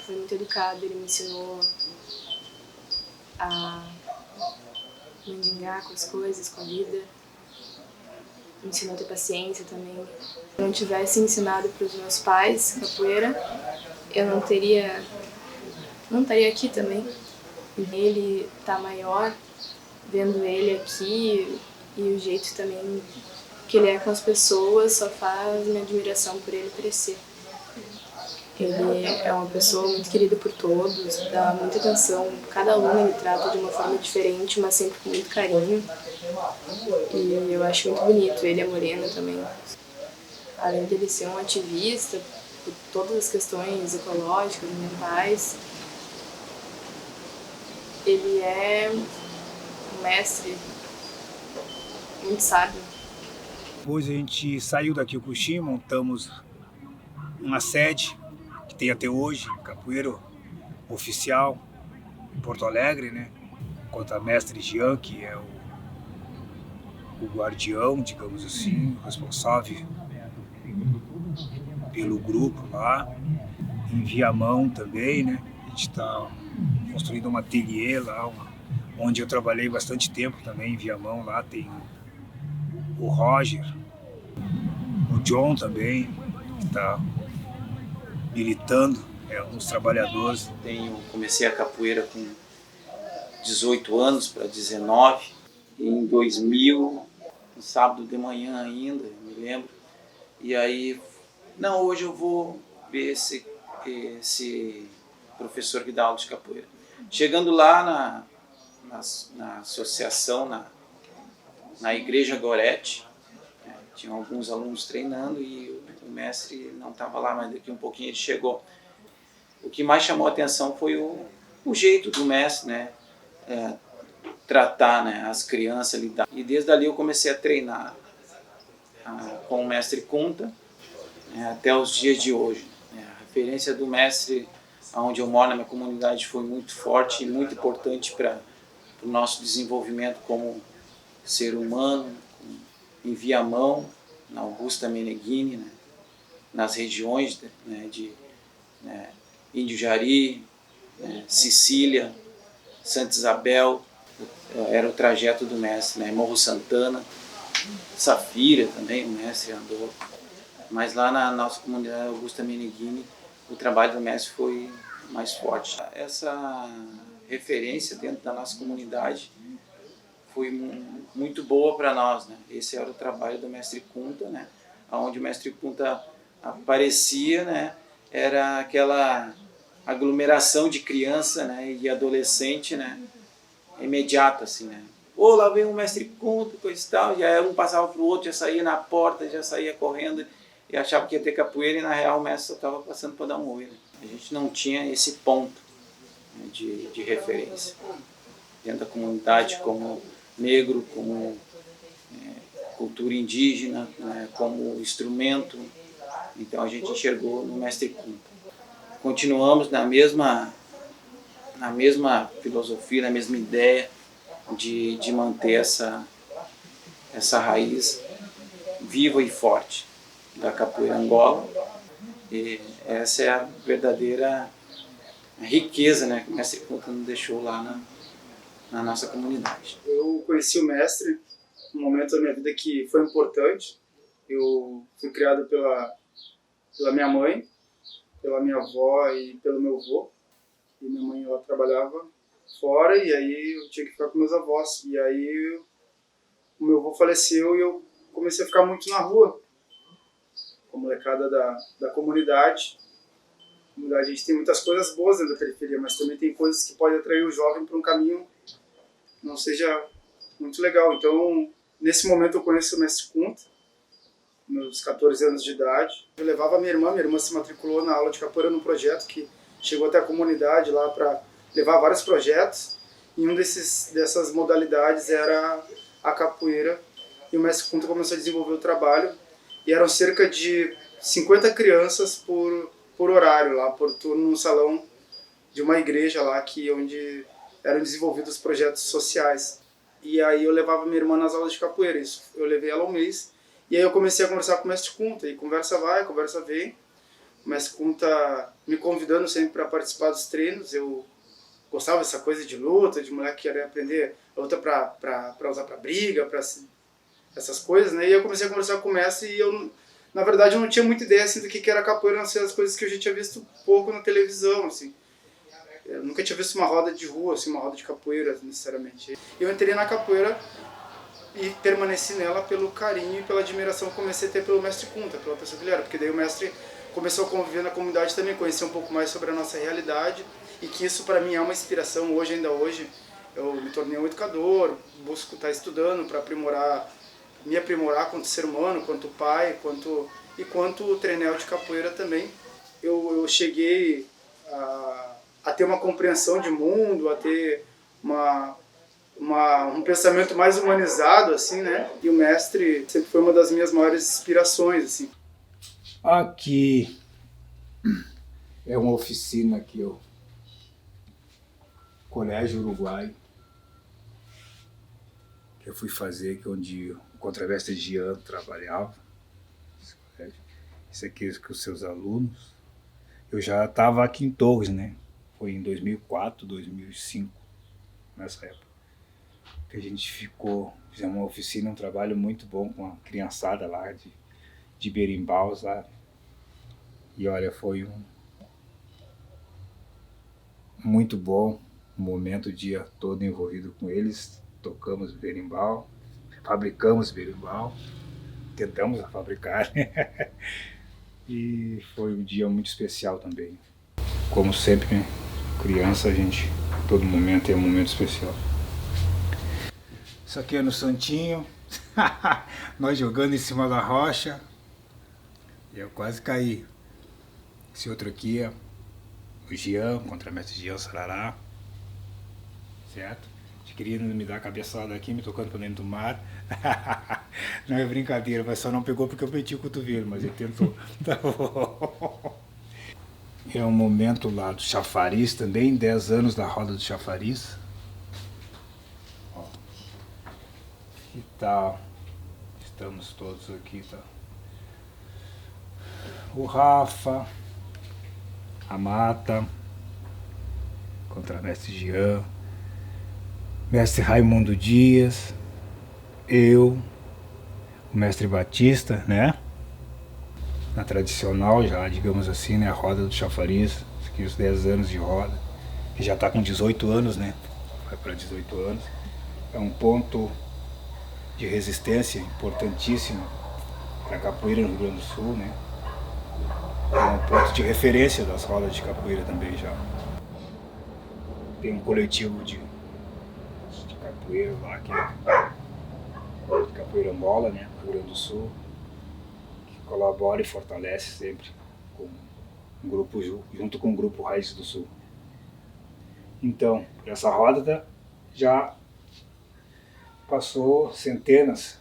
S4: foi muito educado, ele me ensinou a mandingar com as coisas, com a vida. Me ensinou a ter paciência também. Se eu não tivesse ensinado para os meus pais capoeira, eu não estaria aqui também. Ele tá maior, vendo ele aqui e o jeito também que ele é com as pessoas só faz minha admiração por ele crescer. Ele é uma pessoa muito querida por todos, dá muita atenção. Cada aluno ele trata de uma forma diferente, mas sempre com muito carinho. E eu acho muito bonito. Ele é moreno também. Além dele ser um ativista por todas as questões ecológicas, ambientais, ele é um mestre muito sábio.
S1: Depois a gente saiu daqui com o Xim, montamos uma sede que tem até hoje, capoeira oficial, em Porto Alegre, né? Contra mestre Jean, que é o guardião, digamos assim, o responsável pelo grupo lá. Em Viamão também, né? A gente está construindo um ateliê lá, onde eu trabalhei bastante tempo também, em Viamão. Lá tem o Roger, o John também, que está militando, é um dos trabalhadores.
S5: Comecei a capoeira com 18 anos para 19, e em 2000, no sábado de manhã ainda, eu me lembro, e aí, não, hoje eu vou ver esse professor que dá aula de capoeira. Chegando lá na associação, na Igreja Gorete, tinham alguns alunos treinando e o mestre não estava lá, mas daqui um pouquinho ele chegou. O que mais chamou a atenção foi o jeito do mestre, né? Tratar, né, as crianças, lidar. E desde ali eu comecei a treinar com o mestre Kunta até os dias de hoje. A referência do mestre, onde eu moro, na minha comunidade, foi muito forte e muito importante para o nosso desenvolvimento como ser humano, em Viamão, na Augusta Meneghini, né, nas regiões, né, de Índio Jari, né? Sicília, Santa Isabel, era o trajeto do mestre, né? Morro Santana, Safira também, o mestre andou. Mas lá na nossa comunidade Augusta Meneghini, o trabalho do mestre foi mais forte. Essa referência dentro da nossa comunidade foi muito boa para nós, né? Esse era o trabalho do mestre Kunta, né? Onde o mestre Kunta aparecia, né? Era aquela aglomeração de criança, né? E adolescente, né? Imediata, assim, né? Ou lá vem um mestre Kunta, coisa e tal, e aí um passava pro outro, já saía na porta, já saía correndo e achava que ia ter capoeira, e na real o mestre só estava passando para dar um oi, né? A gente não tinha esse ponto, né, de referência dentro da comunidade como negro, como cultura indígena, né, como instrumento. Então a gente enxergou no mestre Kunta. Continuamos na mesma filosofia, na mesma ideia de manter essa raiz viva e forte da capoeira Angola. E essa é a verdadeira riqueza, né, que o mestre Kunta nos deixou lá na nossa comunidade.
S6: Eu conheci o mestre num momento da minha vida que foi importante. Eu fui criado pela minha mãe, pela minha avó e pelo meu avô. E minha mãe, ela trabalhava fora, e aí eu tinha que ficar com meus avós. E aí o meu avô faleceu e eu comecei a ficar muito na rua, com a molecada da comunidade. Na comunidade a gente tem muitas coisas boas dentro da periferia, mas também tem coisas que podem atrair o jovem para um caminho que não seja muito legal. Então, nesse momento eu conheço o mestre Kunta, meus 14 anos de idade. Eu levava minha irmã se matriculou na aula de capoeira num projeto que chegou até a comunidade lá para levar vários projetos. E dessas modalidades era a capoeira. E o mestre Kunta começou a desenvolver o trabalho. E eram cerca de 50 crianças por horário lá, por turno, no salão de uma igreja lá, onde eram desenvolvidos projetos sociais. E aí eu levava minha irmã nas aulas de capoeira. Isso, eu levei ela um mês. E aí eu comecei a conversar com o mestre Kunta. E conversa vai, conversa vem. O mestre Kunta me convidando sempre para participar dos treinos. Eu gostava dessa coisa de luta, de moleque que queria aprender a luta para usar para briga, para essas coisas, né? E eu comecei a conversar com o mestre e eu, na verdade, eu não tinha muita ideia assim do que era capoeira, não sei, as coisas que eu já tinha visto pouco na televisão, assim. Eu nunca tinha visto uma roda de rua, assim, uma roda de capoeira, necessariamente. Eu entrei na capoeira e permaneci nela pelo carinho e pela admiração que comecei a ter pelo mestre Kunta, pela pessoa que ele era, porque daí o mestre começou a conviver na comunidade também, conhecer um pouco mais sobre a nossa realidade, e que isso para mim é uma inspiração hoje, ainda hoje. Eu me tornei um educador, busco estar estudando para me aprimorar quanto ser humano, quanto pai, quanto treinel de capoeira também. Eu cheguei a ter uma compreensão de mundo, a ter um pensamento mais humanizado, assim, né? E o mestre sempre foi uma das minhas maiores inspirações, assim.
S2: Aqui é uma oficina que eu... Colégio Uruguai, que eu fui fazer, que é onde o contramestre Jean trabalhava. Isso aqui com os seus alunos. Eu já estava aqui em Torres, né? Foi em 2004, 2005, nessa época. Que a gente fizemos uma oficina, um trabalho muito bom com a criançada lá de berimbau, sabe? E olha, foi muito bom o momento, o dia todo envolvido com eles. Tocamos berimbau, fabricamos berimbau, tentamos fabricar, né? E foi um dia muito especial também. Como sempre, né? Criança, a gente, todo momento é um momento especial. Isso aqui é no Santinho, nós jogando em cima da rocha, e eu quase caí. Esse outro aqui é o Jean, o contramestre Jean Sarará, certo? Queria me dar a cabeçada aqui, me tocando pra dentro do mar. Não é brincadeira, mas só não pegou porque eu meti o cotovelo, mas ele tentou. Tá bom. É um momento lá do chafariz também, 10 anos da roda do chafariz. Que tal? Estamos todos aqui, tá? O Rafa, a Mata, contramestre Jean, mestre Raimundo Dias, eu, o mestre Batista, né? Na tradicional já, digamos assim, né? A roda do chafariz, aqui os 10 anos de roda, que já está com 18 anos, né? Vai para 18 anos. É um ponto de resistência importantíssimo para a capoeira no Rio Grande do Sul, né? É um ponto de referência das rodas de capoeira também já. Tem um coletivo de capoeira lá, que é de capoeira mola, né? No Rio Grande do Sul, que colabora e fortalece sempre com um grupo, junto com o grupo Raízes do Sul. Então, essa roda já passou centenas,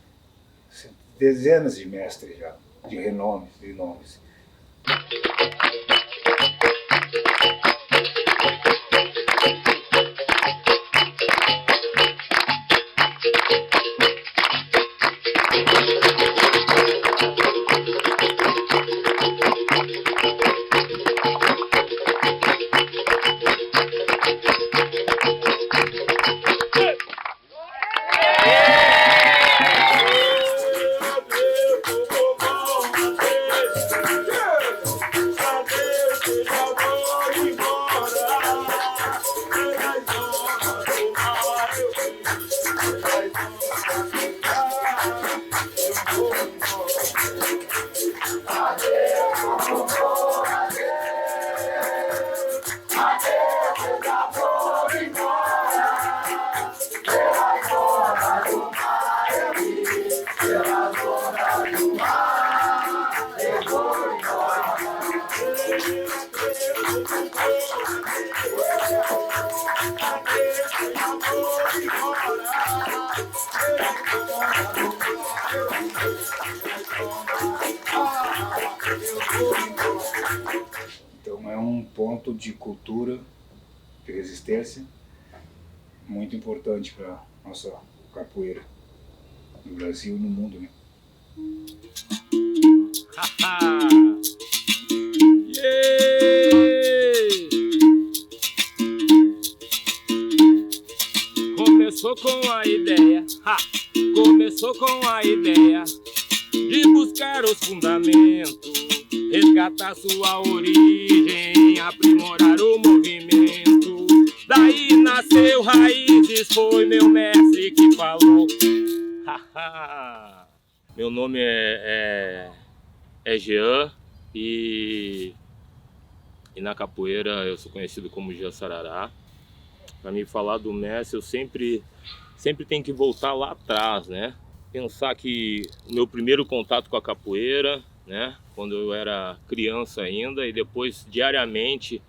S2: dezenas de mestres já, de renomes, de nomes. Então é um ponto de cultura, de resistência, muito importante para a nossa capoeira no Brasil e no mundo, né?
S8: Começou com a ideia, começou com a ideia de buscar os fundamentos, resgatar sua origem, aprimorar o movimento. Daí nasceu Raízes, foi meu mestre que falou. Meu nome é Jean e na capoeira eu sou conhecido como Jean Sarará. Para mim falar do mestre, eu sempre tenho que voltar lá atrás, né? Pensar que o meu primeiro contato com a capoeira, né? Quando eu era criança ainda, e depois diariamente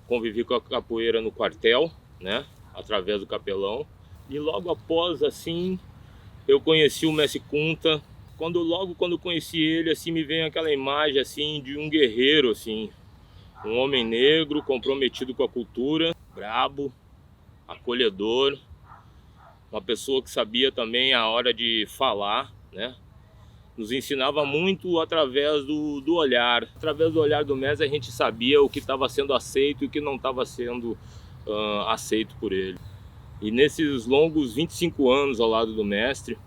S8: convivi com a capoeira no quartel, né? Através do capelão. E logo após, assim, eu conheci o mestre Kunta. Quando eu conheci ele, assim, me vem aquela imagem, assim, de um guerreiro, assim. Um homem negro, comprometido com a cultura, brabo, acolhedor, uma pessoa que sabia também a hora de falar, né? Nos ensinava muito através do olhar. Através do olhar do mestre a gente sabia o que estava sendo aceito e o que não estava sendo aceito por ele. E nesses longos 25 anos ao lado do mestre,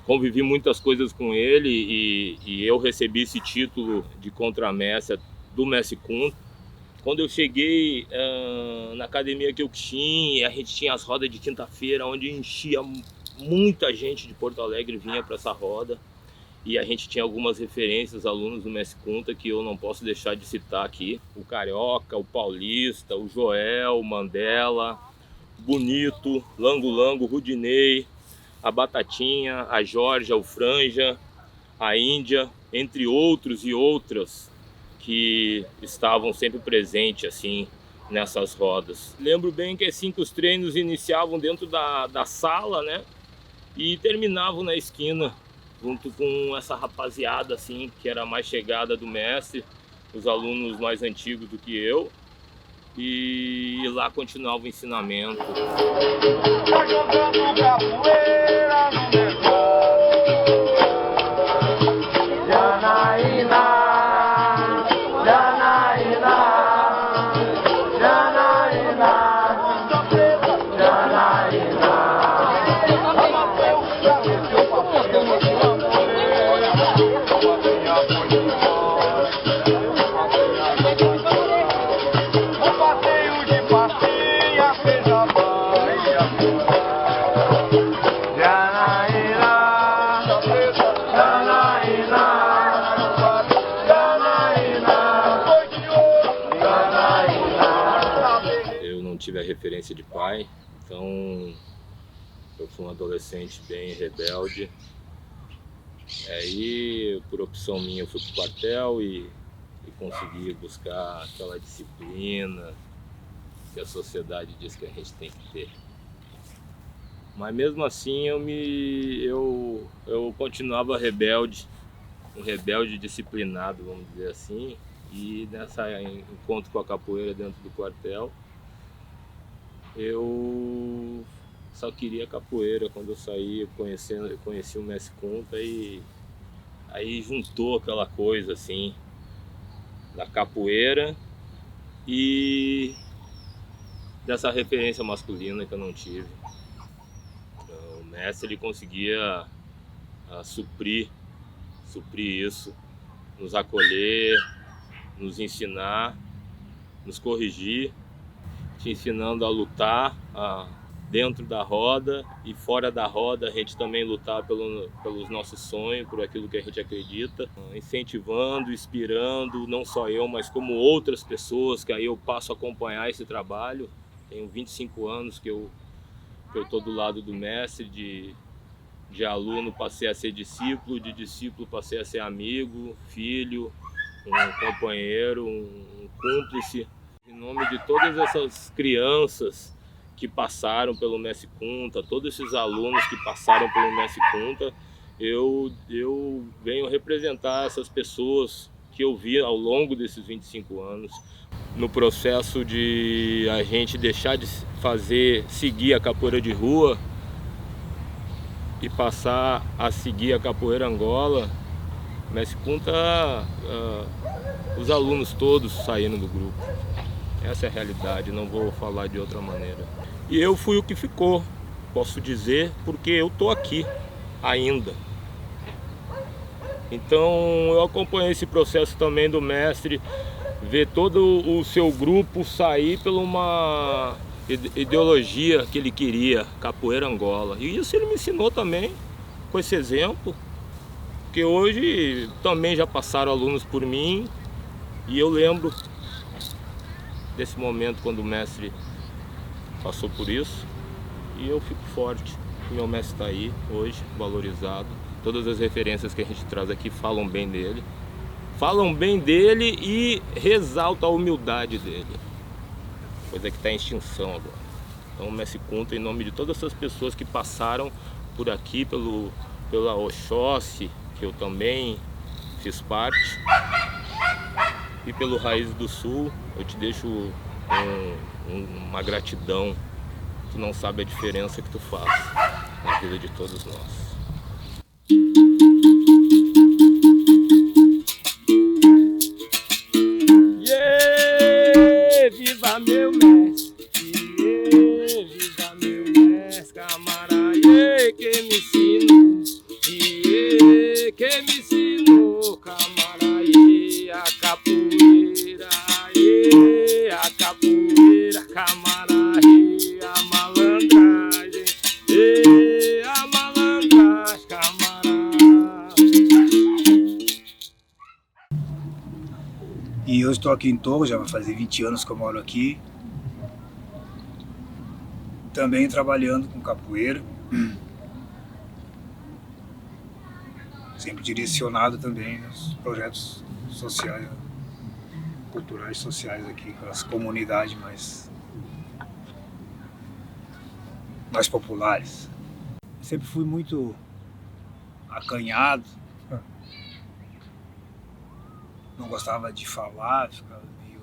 S8: convivi muitas coisas com ele e eu recebi esse título de contramestre do mestre Kunta. Quando eu cheguei na academia Kyokushin, a gente tinha as rodas de quinta-feira, onde enchia muita gente de Porto Alegre, vinha para essa roda. E a gente tinha algumas referências, alunos do mestre Kunta, que eu não posso deixar de citar aqui. O Carioca, o Paulista, o Joel, o Mandela, Bonito, Lango Lango, Rudinei, a Batatinha, a Georgia, o Franja, a Índia, entre outros e outras que estavam sempre presentes assim nessas rodas. Lembro bem que assim que os treinos iniciavam dentro da sala, né, e terminavam na esquina, junto com essa rapaziada assim que era mais chegada do mestre, os alunos mais antigos do que eu, e lá continuava o ensinamento.
S19: Tá jogando capoeira no negócio. Janaína, Janaína, Janaína,
S8: Tive a referência de pai, então eu fui um adolescente bem rebelde. Aí, por opção minha, eu fui pro quartel e consegui buscar aquela disciplina que a sociedade diz que a gente tem que ter. Mas mesmo assim eu continuava rebelde, um rebelde disciplinado, vamos dizer assim, e nesse encontro com a capoeira dentro do quartel, eu só queria capoeira. Quando eu saí, eu conheci o Mestre Kunta e aí juntou aquela coisa assim da capoeira e dessa referência masculina que eu não tive. O mestre, ele conseguia suprir isso, nos acolher, nos ensinar, nos corrigir, te ensinando a lutar dentro da roda e fora da roda, a gente também lutar pelos nossos sonhos, por aquilo que a gente acredita, incentivando, inspirando, não só eu, mas como outras pessoas, que aí eu passo a acompanhar esse trabalho. Tenho 25 anos que eu estou do lado do mestre, de aluno passei a ser discípulo, de discípulo passei a ser amigo, filho, um companheiro, um cúmplice. Em nome de todas essas crianças que passaram pelo Mestre Kunta, todos esses alunos que passaram pelo Mestre Kunta, eu venho representar essas pessoas que eu vi ao longo desses 25 anos, no processo de a gente deixar de seguir a capoeira de rua e passar a seguir a capoeira Angola. Mestre Kunta, os alunos todos saíram do grupo. Essa é a realidade, não vou falar de outra maneira. E eu fui o que ficou, posso dizer, porque eu estou aqui ainda. Então eu acompanhei esse processo também do mestre, ver todo o seu grupo sair por uma ideologia que ele queria, capoeira Angola. E isso ele me ensinou também, com esse exemplo, porque hoje também já passaram alunos por mim e eu lembro desse momento quando o mestre passou por isso, e eu fico forte. Meu mestre está aí hoje, valorizado. Todas as referências que a gente traz aqui falam bem dele e ressaltam a humildade dele, coisa que está em extinção agora. Então o Mestre Kunta, em nome de todas essas pessoas que passaram por aqui, pela Oxóssi, que eu também fiz parte, e pelo Raízes do Sul, eu te deixo uma gratidão. Tu não sabe a diferença que tu faz na vida de todos nós. Yeah, viva meu mestre, yeah, viva meu mestre, camarada, yeah, que me ensinou, yeah, que me ensinou, camarada, yeah, a capoeira, yeah, a capoeira, camarada, yeah, a malandragem, yeah, a malandragem, camarada.
S18: E eu estou aqui em Torres, já vai fazer 20 anos que eu moro aqui. Também trabalhando com capoeira. Sempre direcionado também nos projetos sociais, culturais sociais aqui, com as comunidades mais populares. Sempre fui muito acanhado. Não gostava de falar, ficava meio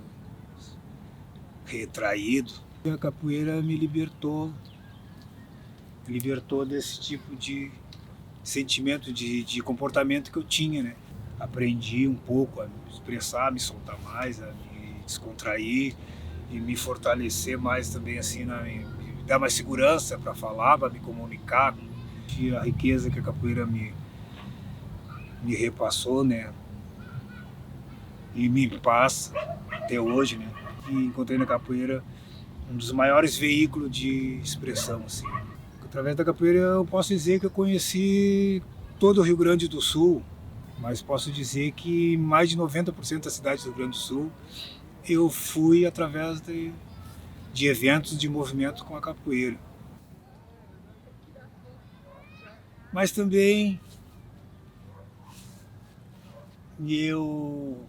S18: retraído. E a capoeira me libertou desse tipo de sentimento, de comportamento que eu tinha, né? Aprendi um pouco a me expressar, a me soltar mais, a me descontrair e me fortalecer mais também, assim, me dar mais segurança para falar, para me comunicar
S2: E a riqueza que a capoeira me repassou, né? E me passa até hoje, né? E encontrei na capoeira um dos maiores veículos de expressão, assim. Através da capoeira eu posso dizer que eu conheci todo o Rio Grande do Sul, mas posso dizer que mais de 90% das cidades do Rio Grande do Sul eu fui através de eventos de movimento com a capoeira. Mas também eu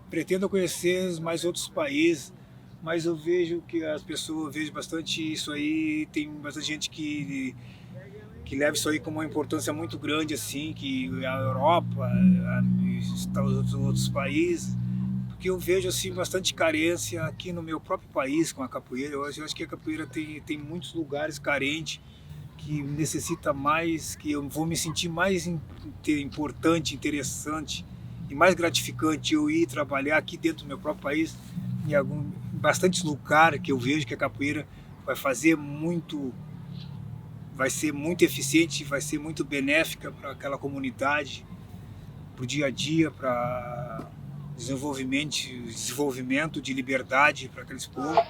S2: pretendo conhecer mais outros países, mas eu vejo que as pessoas, vejo bastante isso aí, tem bastante gente que leva isso aí com uma importância muito grande, assim, que a Europa, os outros países, porque eu vejo assim bastante carência aqui no meu próprio país com a capoeira. Eu acho que a capoeira tem muitos lugares carentes que necessita mais, que eu vou me sentir mais importante, interessante e mais gratificante eu ir trabalhar aqui dentro do meu próprio país, em bastantes lugares que eu vejo que a capoeira vai ser muito eficiente, vai ser muito benéfica para aquela comunidade, para o dia a dia, para desenvolvimento de liberdade para aqueles povos.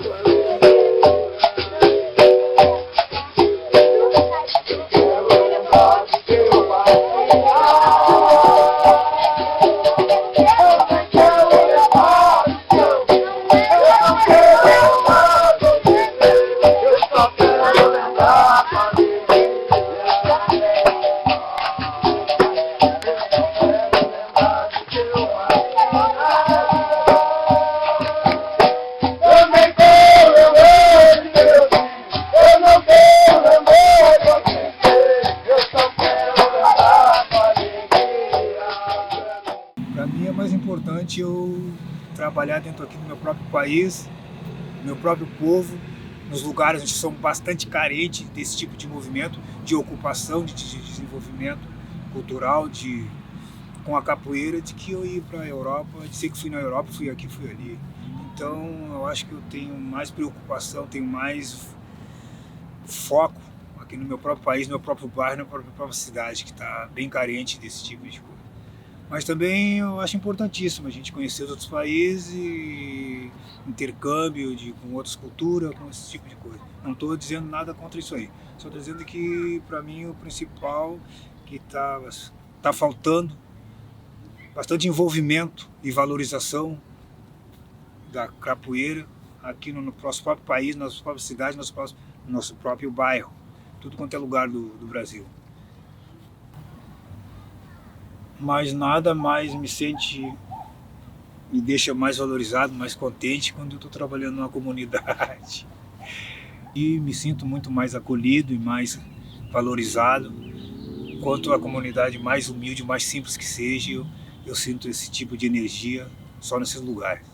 S2: Eu trabalhar dentro aqui do meu próprio país, meu próprio povo, nos lugares onde são bastante carentes desse tipo de movimento, de ocupação, de desenvolvimento cultural, com a capoeira, de que eu ir para a Europa, de ser que fui na Europa, fui aqui, fui ali. Então eu acho que eu tenho mais preocupação, tenho mais foco aqui no meu próprio país, no meu próprio bairro, na própria cidade, que está bem carente desse tipo de coisa. Mas também eu acho importantíssimo a gente conhecer os outros países e intercâmbio com outras culturas, com esse tipo de coisa. Não estou dizendo nada contra isso aí. Só estou dizendo que, para mim, o principal que tá faltando bastante envolvimento e valorização da capoeira aqui no nosso próprio país, na nossa própria cidade, no nosso próprio bairro, tudo quanto é lugar do Brasil. Mas nada mais me deixa mais valorizado, mais contente quando eu estou trabalhando numa comunidade. E me sinto muito mais acolhido e mais valorizado. Quanto a comunidade mais humilde, mais simples que seja, eu sinto esse tipo de energia só nesses lugares.